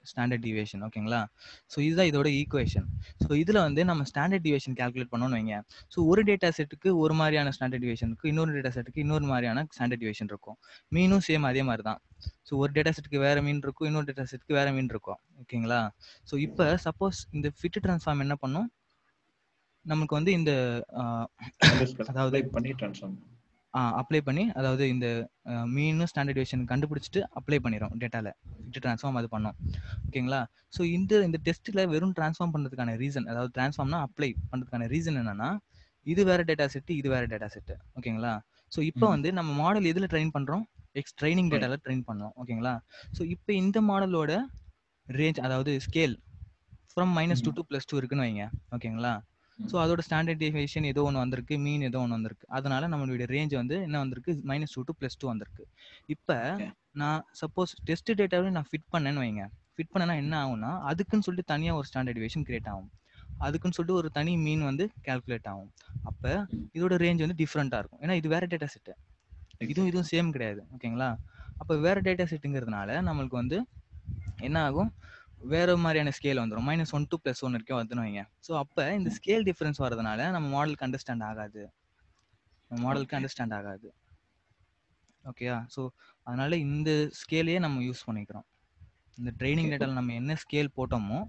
ஸ்டாண்டர்ட் டிவியேஷன். ஓகேங்களா? ஸோ இதுதான் இதோட ஈக்குவேஷன். ஸோ இதில் வந்து நம்ம ஸ்டாண்டர்ட் டிவியேஷன் கால்குலேட் பண்ணோம்னு வைங்க. ஸோ ஒரு டேட்டா செட்டுக்கு ஒரு மாதிரியான ஸ்டாண்டர்ட் டிவியேஷன் இருக்கும், இன்னொரு டேட்டா செட்டுக்கு இன்னொரு மாதிரியான ஸ்டாண்டர்ட் டிவியேஷன் இருக்கும். மீனும் சேம் அதே மாதிரி தான். ஸோ ஒரு டேட்டா செட்டுக்கு வேற மீன் இருக்கும், இன்னொரு டேட்டா செட்டுக்கு வேற மீன் இருக்கும். ஓகேங்களா? ஸோ இப்போ சப்போஸ் இந்த ஃபிட் ட்ரான்ஸ்ஃபார்ம் என்ன பண்ணும், நமக்கு வந்து இந்த அதாவது அப்ளை பண்ணி, அதாவது இந்த மீனும் ஸ்டாண்டர்ட் டிவியேஷன் கண்டுபிடிச்சிட்டு அப்ளை பண்ணிடும் டேட்டாவில், ஃபிட் ட்ரான்ஸ்ஃபார்ம் அது பண்ணோம். ஓகேங்களா? ஸோ இந்த டெஸ்ட்டில் வெறும் ட்ரான்ஸ்ஃபார்ம் பண்ணுறதுக்கான ரீசன், அதாவது ட்ரான்ஸ்ஃபார்ம்னா அப்ளை பண்ணுறதுக்கான ரீசன் என்னன்னா, இது வேற டேட்டா செட்டு, இது வேற டேட்டா செட்டு. ஓகேங்களா? ஸோ இப்போ வந்து நம்ம மாடல் எதில் ட்ரெயின் பண்ணுறோம், ட்ரைனிங் டேட்டாவில் ட்ரெயின் பண்ணோம். ஓகேங்களா? ஸோ இப்போ இந்த மாடலோட ரேஞ்ச், அதாவது ஸ்கேல் ஃப்ரம் -2 to +2 இருக்குன்னு வைங்க. ஓகேங்களா? ஸோ அதோட ஸ்டாண்டர்ட் டிவியேஷன் ஏதோ ஒன்று வந்திருக்கு, மீன் ஏதோ ஒன்று வந்திருக்கு. அதனால நம்மளுடைய ரேஞ்ச் வந்து என்ன வந்திருக்கு, -2 to +2 வந்திருக்கு. இப்போ நான் சப்போஸ் டெஸ்ட் டேட்டாவே நான் ஃபிட் பண்ணேன்னு வைங்க. ஃபிட் பண்ணனா என்ன ஆகும்னா, அதுக்குன்னு சொல்லிட்டு தனியாக ஒரு ஸ்டாண்டர்ட் டிவியேஷன் கிரியேட் ஆகும், அதுக்குன்னு சொல்லிட்டு ஒரு தனி மீன் வந்து கால்குலேட் ஆகும். அப்போ இதோட ரேஞ்ச் வந்து டிஃப்ரெண்ட்டாக இருக்கும், ஏன்னா இது வேற டேட்டா செட்டு, இதுவும் சேம் கிடையாது. ஓகேங்களா? அப்போ வேற டேட்டா செட்டுங்கிறதுனால நம்மளுக்கு வந்து என்ன ஆகும், வேற மாதிரியான ஸ்கேல் வந்துடும், -1 to +1 வரைக்கும் வந்துன்னு வைங்க. ஸோ அப்போ இந்த ஸ்கேல் டிஃபரன்ஸ் வரதுனால நம்ம மாடலுக்கு அண்டர்ஸ்டாண்ட் ஆகாது. ஓகேயா? ஸோ அதனால இந்த ஸ்கேலையே நம்ம யூஸ் பண்ணிக்கிறோம். இந்த ட்ரைனிங் டேட்டாவில் நம்ம என்ன ஸ்கேல் போட்டோமோ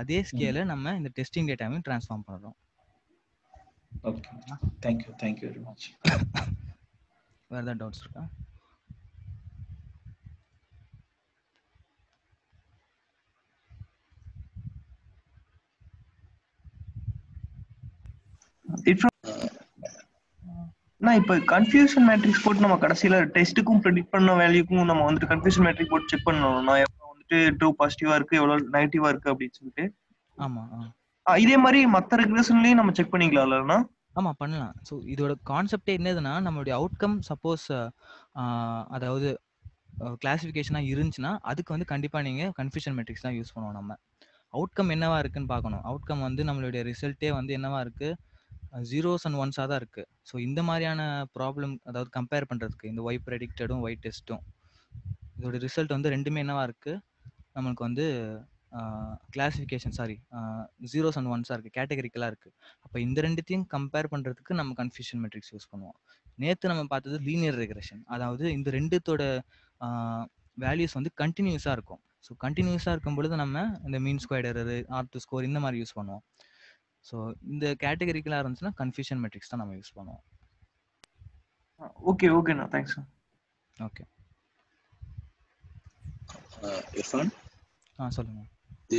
அதே ஸ்கேலை நம்ம இந்த டெஸ்டிங் டேட்டாவையும் ட்ரான்ஸ்ஃபார்ம் பண்ணுறோம். Okay, thank you very much. வேறு ஏதாவது டவுட்ஸ் இருக்கா? இப்போ கன்ஃபியூஷன் மேட்ரிக்ஸ் போட்டு நம்ம கடைசியில டெஸ்ட்டுக்கும் ப்ரெடிக்ட் பண்ண வேல்யூக்கும் நம்ம வந்துட்டு கன்ஃபியூஷன் மேட்ரிக் போட்டு செக் பண்ணணும், எவ்வளவு வந்துட்டு ட்ரூ பாசிட்டிவா இருக்கு, எவ்வளவு நெகட்டிவா இருக்கு அப்படின்னு சொல்லிட்டு. ஆமா, இதே மாதிரி மற்ற ரெக்ரெஷன்லயும் நம்ம செக் பண்ணிக்கலாம்லண்ணா? ஆமா, பண்ணலாம். ஸோ இதோட கான்செப்டே என்னதுன்னா, நம்மளுடைய அவுட்கம் சப்போஸ் அதாவது கிளாசிஃபிகேஷனாக இருந்துச்சுன்னா அதுக்கு வந்து கண்டிப்பாக நீங்கள் கன்ஃபியூஷன் மேட்ரிக்ஸ் தான் யூஸ் பண்ணுவோம். நம்ம அவுட்கம் என்னவா இருக்குன்னு பார்க்கணும். அவுட்கம் வந்து நம்மளுடைய ரிசல்ட்டே வந்து என்னவா இருக்கு, 0s and 1s தான் இருக்கு. ஸோ இந்த மாதிரியான ப்ராப்ளம், அதாவது கம்பேர் பண்ணுறதுக்கு இந்த ஒய் ப்ரெடிக்டடும் ஒய் டெஸ்ட்டும் இதோட ரிசல்ட் வந்து ரெண்டுமே என்னவா இருக்கு, நம்மளுக்கு வந்து கிளாசிஃபிகேஷன் 0s and 1s இருக்கு, கேட்டகரிக்கலாக இருக்கு. அப்போ இந்த ரெண்டுத்தையும் கம்பேர் பண்ணுறதுக்கு நம்ம கன்ஃபியூஷன் மேட்ரிக்ஸ் யூஸ் பண்ணுவோம். நேற்று நம்ம பார்த்தது லீனியர் ரெக்ரெஷன், அதாவது இந்த ரெண்டுத்தோட வேல்யூஸ் வந்து கண்டினியூஸாக இருக்கும். ஸோ கண்டினியூஸாக இருக்கும் பொழுது நம்ம இந்த mean squared error, R2 score இந்த மாதிரி யூஸ் பண்ணுவோம். ஸோ இந்த கேட்டகரிக்கலாக இருந்துச்சுன்னா கன்ஃபியூஷன் மேட்ரிக்ஸ் தான் நம்ம யூஸ் பண்ணுவோம். ஓகேண்ணா, தேங்க்ஸ். ஓகே இர்ஃபான், சொல்லுங்க.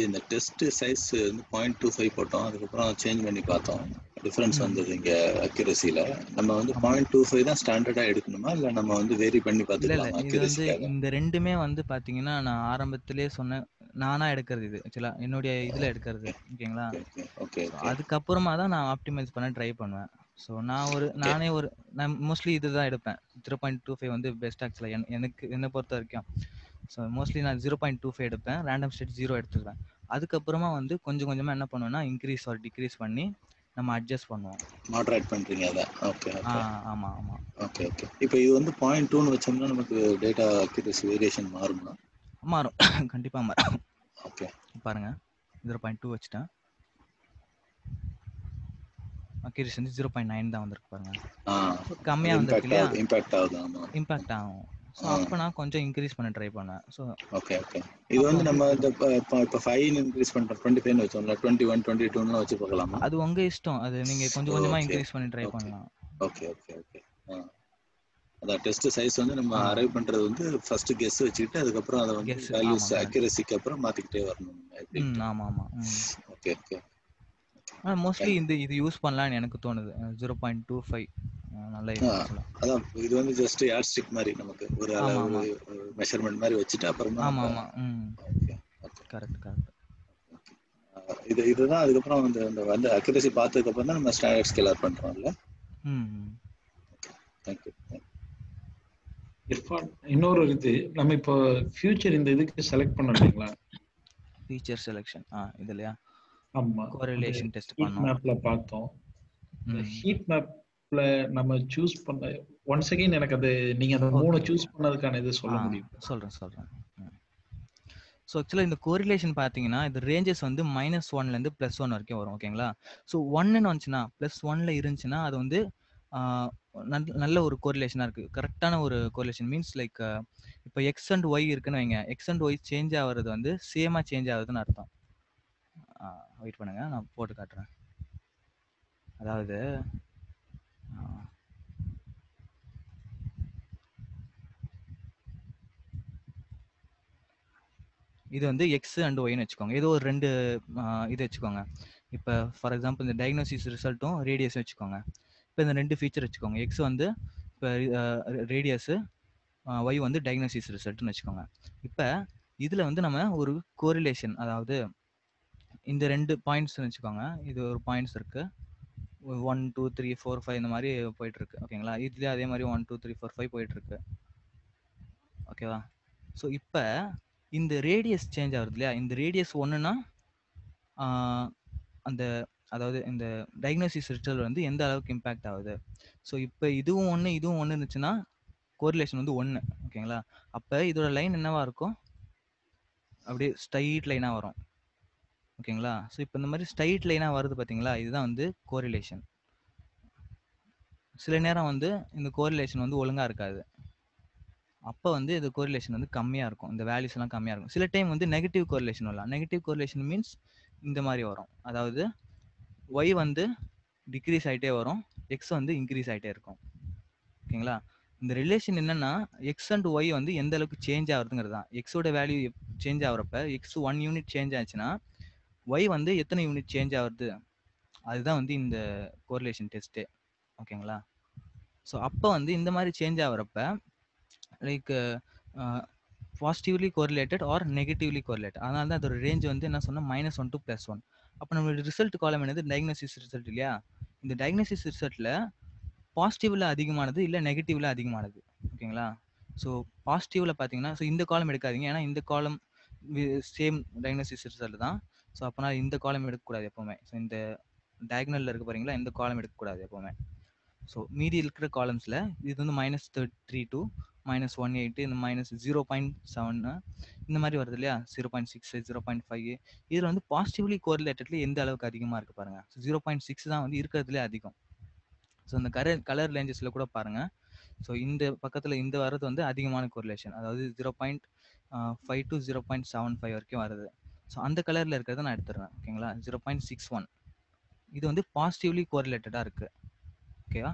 இந்த டெஸ்ட் சைஸ் வந்து 0.25 போட்டோம், அதுக்கப்புறம் சேஞ்ச் பண்ணி பார்த்தோம், டிஃபரன்ஸ் வந்தது இங்க அக்யூரசில. நம்ம வந்து 0.25 தான் ஸ்டாண்டர்டா எடுக்கணுமா, இல்ல நம்ம வந்து வேரி பண்ணி பார்த்துக்கலாம் அக்யூரசிக்காக? இந்த ரெண்டுமே வந்து பாத்தீங்கன்னா நான் ஆரம்பத்திலே சொன்னேன், நானா எடுக்கிறது, இது ஆக்சுவலா என்னுடைய இதுல எடுக்கிறது. ஓகேங்களா? அதுக்கப்புறமா தான் நான் ஆப்டிமைஸ் பண்ண ட்ரை பண்ணுவேன். ஸோ நான் மோஸ்ட்லி இதுதான் எடுப்பேன். 0.25 வந்து பெஸ்ட் ஆக்சுவலா எனக்கு என்னை பொறுத்த வரைக்கும். ஸோ மோஸ்ட்லி நான் 0.25 எடுப்பேன், ரேண்டம் ஸ்டேட் 0 எடுத்துக்குவேன். அதுக்கப்புறமா வந்து கொஞ்சம் கொஞ்சமாக என்ன பண்ணுவேன்னா இன்க்ரீஸ் ஆர் டிக்ரீஸ் பண்ணி நம்ம அட்ஜஸ்ட் பண்ணுவோம். மாடரேட் பண்றீங்க அத? ஓகே. ஆமா. ஓகே. இப்போ இது வந்து 0.2 வச்சோம்னா நமக்கு டேட்டா அக்யூரசி வேரியேஷன் மாறுமா? மாறும், கண்டிப்பா மாறும். ஓகே, பாருங்க 0.2 வச்சுட்டேன், அக்யூரசி வந்து 0.9 தான் வந்திருக்கு பாருங்க. கம்மியா வந்திருக்கு இல்லையா? இம்பாக்ட் ஆகுது. ஆமா, இம்பாக்ட் ஆகும். ஸோ அப்போ நான் கொஞ்சம் இன்க்ரீஸ் பண்ண ட்ரை பண்ணேன். So okay okay. இது வந்து நம்ம இப்போ 5 இன்க்ரீஸ் பண்ணுறோம், 25 வச்சோம்ல, 21 22 வச்சு பார்க்கலாமா? அது உங்க இஷ்டம். அது நீங்க கொஞ்சம் கொஞ்சமா இன்க்ரீஸ் பண்ணி ட்ரை பண்ணலாம். Okay okay okay. அதான் டெஸ்ட் சைஸ் வந்து நம்ம அரைவ் பண்றது வந்து ஃபர்ஸ்ட் கெஸ் வச்சுக்கிட்டு அதுக்கப்புறம் அதை வந்து வேல்யூஸ் அக்யூரசிக்கு அப்புறம் மாத்திக்கிட்டே வரணும். ஆமா ஆமா. Okay okay. மோஸ்ட்லி இது யூஸ் பண்ணலாம்னு எனக்கு தோணுது. 0.25 நல்ல யூஸ்ஃபுல்லா. அதான் இது வந்து ஜஸ்ட் யார்ட் ஸ்டிக் மாதிரி நமக்கு ஒரு மெஷர்மென்ட் மாதிரி வச்சிட்டு அப்புறமா. ஆமா ஆமா. Okay correct correct. இதுதான் அதுக்கப்புறம் அந்த அக்யூரசி பார்த்ததுக்கு அப்புறம் தான் நம்ம ஸ்டாண்டர்ட் ஸ்கேலர் பண்றோம்ல. தேங்க்யூ. இர்ஃபான், இன்னொரு இது நம்ம இப்போ ஃபியூச்சர் இந்த இதுக்கு செலக்ட் பண்ணீங்களா? ஃபீச்சர் செலக்ஷன் இதுலயா? ஆமா, கோரிலேஷன் டெஸ்ட் பண்ணோம். மேப்ல பார்த்தோம். ஹீட் மேப்ல நம்ம சூஸ் பண்ண ஒன்ஸ் அகைன் எனக்கு அது நீங்க அந்த 3 சூஸ் பண்ணதுக்கான இது சொல்ல முடியும்? சொல்றேன். ஸோ ஆக்சுவலாக இந்த கோரிலேஷன் பார்த்தீங்கன்னா இது ரேஞ்சஸ் வந்து -1லேருந்து +1 வரைக்கும் வரும். ஓகேங்களா? ஸோ 1ன்னு வந்துச்சுன்னா +1ல இருந்துச்சுன்னா அது வந்து நல்ல ஒரு கோரிலேஷனாக இருக்குது. கரெக்டான ஒரு கோரிலேஷன் மீன்ஸ் லைக் இப்போ எக்ஸ் அண்ட் ஒய் இருக்குன்னு வைங்க. எக்ஸ் அண்ட் ஒய் சேஞ்ச் ஆகிறது வந்து சேமாக சேஞ்ச் ஆகுதுன்னு அர்த்தம். வெயிட் பண்ணுங்க, நான் போட்டு காட்டுறேன். அதாவது இது வந்து எக்ஸ் அண்ட் ஒய்னு வச்சுக்கோங்க. ஏதோ ஒரு 2 இது வச்சுக்கோங்க. இப்போ ஃபார் எக்ஸாம்பிள் இந்த டயக்னோசிஸ் ரிசல்ட்டும் ரேடியஸும் வச்சுக்கோங்க. இப்போ இந்த 2 ஃபீச்சர் வச்சுக்கோங்க. எக்ஸ் வந்து இப்போ ரேடியஸு, ஒய் வந்து டயக்னோசிஸ் ரிசல்ட்னு வச்சுக்கோங்க. இப்போ இதில் வந்து நம்ம ஒரு கோரிலேஷன், அதாவது இந்த 2 பாயிண்ட்ஸ்னு வச்சுக்கோங்க. இது ஒரு பாயிண்ட்ஸ் இருக்குது. 1 2 3 4 5 இந்த மாதிரி போயிட்டுருக்கு. ஓகேங்களா? இதுலேயே அதே மாதிரி 1 2 3 4 5 போயிட்டுருக்கு. ஓகேவா? ஸோ இப்போ இந்த ரேடியஸ் சேஞ்ச் ஆகுது இல்லையா? இந்த ரேடியஸ் 1ன்னா அந்த அதாவது இந்த டயக்னோசிஸ் ரிசல்ட் வந்து எந்த அளவுக்கு இம்பேக்ட் ஆகுது. ஸோ இப்போ இதுவும் 1 இதுவும் 1 இருந்துச்சுன்னா கோரிலேஷன் வந்து 1. ஓகேங்களா? அப்போ இதோட லைன் என்னவா இருக்கும்? அப்படியே ஸ்ட்ரைட் லைனாக வரும். ஓகேங்களா? ஸோ இப்போ இந்த மாதிரி ஸ்ட்ரைட் லைனாக வருது பார்த்தீங்களா? இதுதான் வந்து கோரிலேஷன். சில நேரம் வந்து இந்த கோரிலேஷன் வந்து ஒழுங்காக இருக்காது. அப்போ வந்து இது கோரிலேஷன் வந்து கம்மியாக இருக்கும். இந்த வேல்யூஸ் எல்லாம் கம்மியாக இருக்கும். சில டைம் வந்து நெகட்டிவ் கோரிலேஷன் வரலாம். நெகட்டிவ் கோரிலேஷன் மீன்ஸ் இந்த மாதிரி வரும். அதாவது ஒய் வந்து டிக்ரீஸ் ஆகிட்டே வரும், எக்ஸ் வந்து இன்க்ரீஸ் ஆகிட்டே இருக்கும். ஓகேங்களா? இந்த ரிலேஷன் என்னன்னா எக்ஸ் அண்ட் ஒய் வந்து எந்த அளவுக்கு சேஞ்ச் ஆகுறதுங்கிறது தான். எக்ஸோட வேல்யூ சேஞ்ச் ஆகுறப்ப எக்ஸ் 1 யூனிட் சேஞ்ச் ஆச்சுன்னா ஒய் வந்து எத்தனை யூனிட் சேஞ்ச் ஆகுது, அதுதான் வந்து இந்த கோரிலேஷன் டெஸ்ட்டு. ஓகேங்களா? ஸோ அப்போ வந்து இந்த மாதிரி சேஞ்ச் ஆகுறப்ப like positively correlated or negatively correlated. அதனால தான் அதோட ரேஞ்ச் வந்து என்ன சொன்னால் -1 to +1. அப்போ நம்மளோட ரிசல்ட் காலம் என்னது? டயக்னோசிஸ் ரிசல்ட் இல்லையா? இந்த டயக்னோசிஸ் ரிசல்ட்டில் பாசிட்டிவ்ல அதிகமானது இல்லை நெகட்டிவ்ல அதிகமானது. ஓகேங்களா? ஸோ பாசிட்டிவ்ல பார்த்தீங்கன்னா, ஸோ இந்த காலம் எடுக்காதீங்க, ஏன்னா இந்த காலம் சேம் டயக்னோசிஸ் ரிசல்ட் தான். ஸோ அப்போனா இந்த காலம் எடுக்கக்கூடாது எப்போவுமே. ஸோ இந்த டயக்னலில் இருக்க போகிறீங்களா, இந்த காலம் எடுக்கக்கூடாது எப்போவுமே. ஸோ மீதி இருக்கிற காலம்ஸில் இது வந்து -32 to -180, இந்த -0.7 இந்த மாதிரி வருது இல்லையா? 0.6 0.5 இதில் வந்து பாசிட்டிவ்லி கோரிலேட்டட்ல எந்த அளவுக்கு அதிகமாக இருக்குது பாருங்கள். 0.6 தான் வந்து இருக்கிறதுலே அதிகம். ஸோ இந்த கலர் ரேஞ்சஸில் கூட பாருங்கள். ஸோ இந்த பக்கத்தில் இந்த வரது வந்து அதிகமான கோரிலேஷன், அதாவது 0.5 to 0.75 வரைக்கும் வருது. ஸோ அந்த கலரில் இருக்கிறத நான் எடுத்துடுறேன். ஓகேங்களா? 0.61 இது வந்து பாசிட்டிவ்லி கோரிலேட்டடாக இருக்குது. ஓகேவா?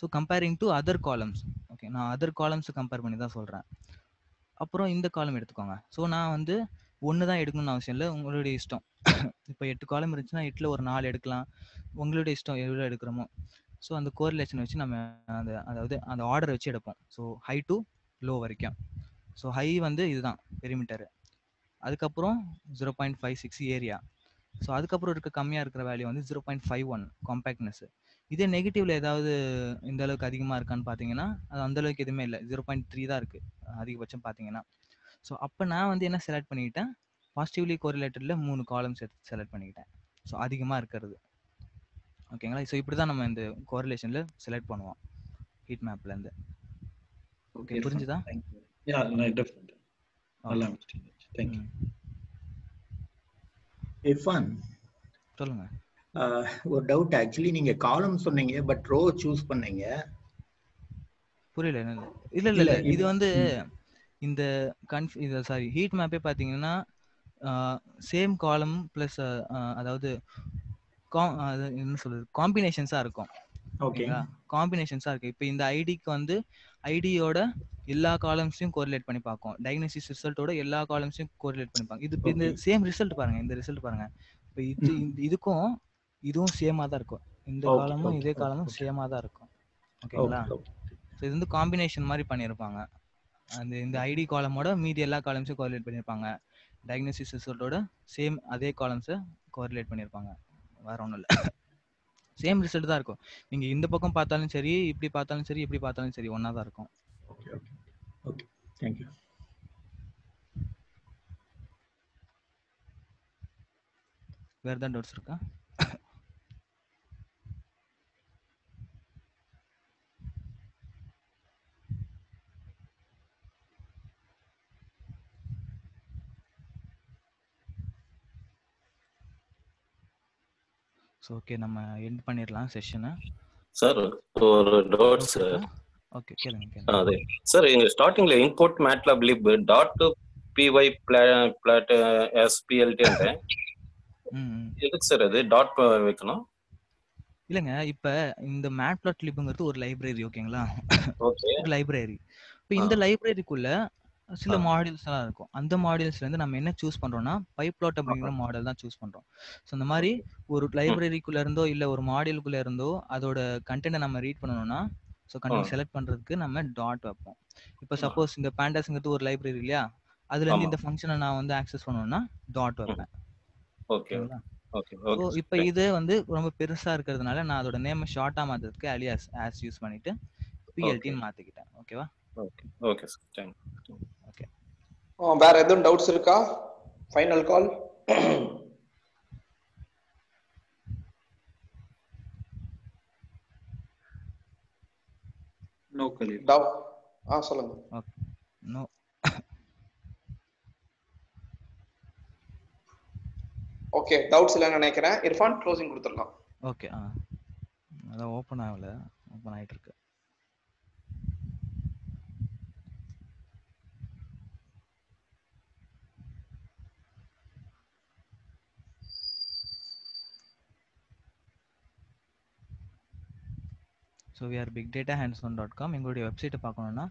So comparing to other columns. Okay, நான் அதர் காலம்ஸை கம்பேர் பண்ணி தான் சொல்கிறேன். அப்புறம் இந்த காலம் எடுத்துக்கோங்க. ஸோ நான் வந்து 1 தான் எடுக்கணும்னு அவசியம் இல்லை, உங்களுடைய இஷ்டம். இப்போ 8 காலம் இருந்துச்சுன்னா 8ல் ஒரு 4 எடுக்கலாம், உங்களுடைய இஷ்டம் எவ்வளோ எடுக்கிறோமோ. ஸோ அந்த கோரிலேஷன் வச்சு நம்ம அதாவது அந்த ஆர்டர் வச்சு எடுப்போம். ஸோ ஹை டு லோ வரைக்கும். ஸோ ஹை வந்து இதுதான் பெரிமீட்டரு, அதுக்கப்புறம் 0.56 ஏரியா. ஸோ அதுக்கப்புறம் இருக்க கம்மியாக இருக்கிற வேல்யூ வந்து 0.51 காம்பேக்ட்னஸ். இதே நெகட்டிவ்ல ஏதாவது இந்த அளவுக்கு அதிகமாக இருக்கான்னு பார்த்தீங்கன்னா அது அந்த அளவுக்கு எதுவுமே இல்லை, 0.3 தான் இருக்குது அதிகபட்சம் பார்த்தீங்கன்னா. ஸோ அப்போ நான் வந்து என்ன செலக்ட் பண்ணிக்கிட்டேன்? பாசிட்டிவ்லி கோரிலேட்டடில் 3 காலம்ஸ் எடுத்து செலக்ட் பண்ணிக்கிட்டேன். ஸோ அதிகமாக இருக்கிறது. ஓகேங்களா? ஸோ இப்படி தான் நம்ம இந்த கோரிலேஷனில் செலக்ட் பண்ணுவோம் ஹீட் மேப்லேருந்து. ஓகே, புரிஞ்சுதா? இர்ஃபான், சொல்லுங்க. ஒரு டவுட். ஆக்சுவலி நீங்க காலம் சொன்னீங்க, பட் ரோ சூஸ் பண்ணீங்க. புரியல. இல்ல இது வந்து இந்த சாரி ஹீட் மேப்பே பாத்தீங்கன்னா சேம் காலம் பிளஸ் அதாவது என்ன சொல்றது காம்பினேஷன்ஸா இருக்கும். ஓகேங்களா? காம்பினேஷன்ஸா இருக்கு. இப்போ இந்த ஐடிக்கு வந்து ஐடியோட எல்லா காலம்ஸையும் கோரிலேட் பண்ணி பார்க்கும். டயக்னோசிஸ் ரிசல்ட்டோட எல்லா காலம்ஸையும் கோரிலேட் பண்ணி பார்க்கும். இது இந்த சேம் ரிசல்ட் பாருங்க. இந்த ரிசல்ட் பாருங்க. இப்போ இதுக்கும் இதுவும் சேமா தான் இருக்கும். இந்த காலமும் இதே காலமும் சேமா தான் இருக்கும். ஓகேங்களா? ஸோ இது வந்து காம்பினேஷன் மாதிரி பண்ணியிருப்பாங்க. இந்த ஐடி காலமோட மீதி எல்லா காலம்ஸையும் கோரிலேட் பண்ணியிருப்பாங்க. டயக்னோசிஸ் ரிசல்ட்டோட சேம் அதே காலம்ஸை கோரிலேட் பண்ணியிருப்பாங்க. வேற ஒன்றும் இல்லை. சேம் ரிசல்ட் தான் இருக்கும். நீங்க இந்த பக்கம் பார்த்தாலும் சரி, இப்படி பார்த்தாலும் சரி, இப்படி பார்த்தாலும் சரி, ஒண்ணா தான் இருக்கும். Okay okay okay thank you. வேற ஏதாவது டவுட்ஸ் இருக்கா? ஓகே நம்ம எண்ட் பண்ணிரலாம் செஷனை. சார் ஒரு டவுட் சார். ஓகே கேளுங்க. அது சார் இங்க ஸ்டார்டிங்ல import MATLAB lip dot py plat splt அந்த எதுக்கு சார் அது டாட் வைக்கணும்? இல்லங்க இப்ப இந்த மேட்லாப்லிப்ங்கிறது ஒரு லைப்ரரி. ஓகேங்களா? ஓகே ஒரு லைப்ரரி. இப்போ இந்த லைப்ரரிக்குள்ள சில மாடியூல்ஸ் எல்லாம் இருக்கும். அந்த மாடியூல்ஸ்ல இருந்து நம்ம என்ன சூஸ் பண்றோம்னா பைப்ளாட் அப்படிங்கிற மாடல் தான் சூஸ் பண்றோம். ஸோ இந்த மாதிரி ஒரு லைப்ரரிக்குள்ள இருந்தோ இல்ல ஒரு மாடியூலுக்குள்ள இருந்தோ அதோட கண்டென்ட்டை நம்ம ரீட் பண்ணணும்னா ஸோ கண்டென்ட் செலக்ட் பண்றதுக்கு நம்ம டாட் வைப்போம். இப்போ சப்போஸ் இந்த பேண்டாஸ்ங்கிறது ஒரு லைப்ரரி இல்லையா, அதுல இருந்து இந்த ஃபங்க்ஷனை நான் வந்து ஆக்சஸ் பண்ணணும்னா டாட் வைப்பேன். ஓகேங்களா? ஓகே. ஸோ இப்போ இது வந்து ரொம்ப பெருசா இருக்கிறதுனால நான் அதோட நேம் ஷார்ட்டா மாத்துறதுக்கு அலியாஸ் ஆஸ் யூஸ் பண்ணிட்டு பிஎல்டின்னு மாத்திக்கிட்டேன். ஓகேவா? Okay okay sir. Thank you. Okay. வேற எதுவும் டவுட்ஸ் இருக்கா? ஃபைனல் கால். நோ கலீல். சொல்லுங்க. ஓகே. நோ. ஓகே டவுட்ஸ் இல்லைன்னு நினைக்கிறேன். இர்ஃபான் க்ளோசிங் கொடுத்துடலாம். ஓகே. அதான் ஓப்பன் ஆகல, ஓப்பன் ஆயிட்டு இருக்கு. So we are bigdatahands-on.com. எங்களுடைய வெப்சைட்டை பார்க்கணுன்னா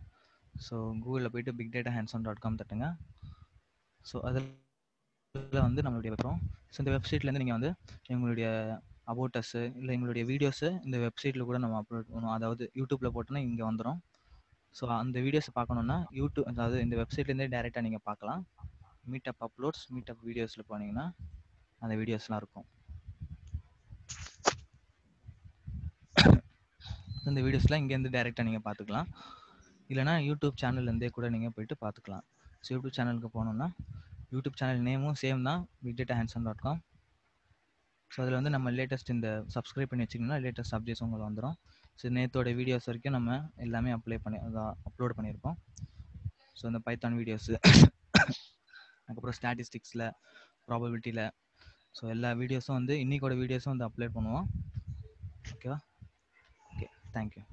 ஸோ கூகுளில் போயிட்டு bigdatahands-on.com தட்டுங்க. ஸோ அதில் வந்து நம்மளுடைய வரும். ஸோ இந்த வெப்சைட்லேருந்து நீங்கள் வந்து எங்களுடைய அபோட்டஸு இல்லை எங்களுடைய வீடியோஸு இந்த வெப்சைட்டில் கூட நம்ம அப்லோட் பண்ணுவோம். அதாவது யூடியூப்பில் போட்டோன்னா இங்கே வந்துடும். ஸோ அந்த வீடியோஸை பார்க்கணுன்னா யூடியூப் அதாவது இந்த வெப்சைட்லேருந்தே டேரெக்டாக நீங்கள் பார்க்கலாம். மீட்டப் அப்லோட்ஸ் மீட்டப் வீடியோஸில் போனீங்கன்னா அந்த வீடியோஸ்லாம் இருக்கும். இந்த வீடியோஸ்லாம் இங்கேருந்து டேரெக்டாக நீங்கள் பார்த்துக்கலாம். இல்லைனா யூடியூப் சேனல்லேருந்தே கூட நீங்கள் போய்ட்டு பார்த்துக்கலாம். ஸோ யூடியூப் சேனலுக்கு போனோம்னா யூடியூப் சேனல் நேமும் சேம் தான், bigdatahands-on.com. ஸோ அதில் வந்து நம்ம லேட்டஸ்ட் இந்த சப்ஸ்கிரைப் பண்ணி வச்சிங்கன்னா லேட்டஸ்ட் அப்டேட்ஸ் உங்களுக்கு வந்துடும். ஸோ நேற்றோட வீடியோஸ் வரைக்கும் நம்ம எல்லாமே அப்லோட் பண்ணியிருக்கோம். ஸோ இந்த பைத்தான் வீடியோஸு அதுக்கப்புறம் ஸ்டாட்டிஸ்டிக்ஸில் ப்ராபபிலிட்டியில் ஸோ எல்லா வீடியோஸும் வந்து இன்றைக்கோட வீடியோஸும் வந்து அப்லோட் பண்ணுவோம். ஓகேவா? Okay, thank you.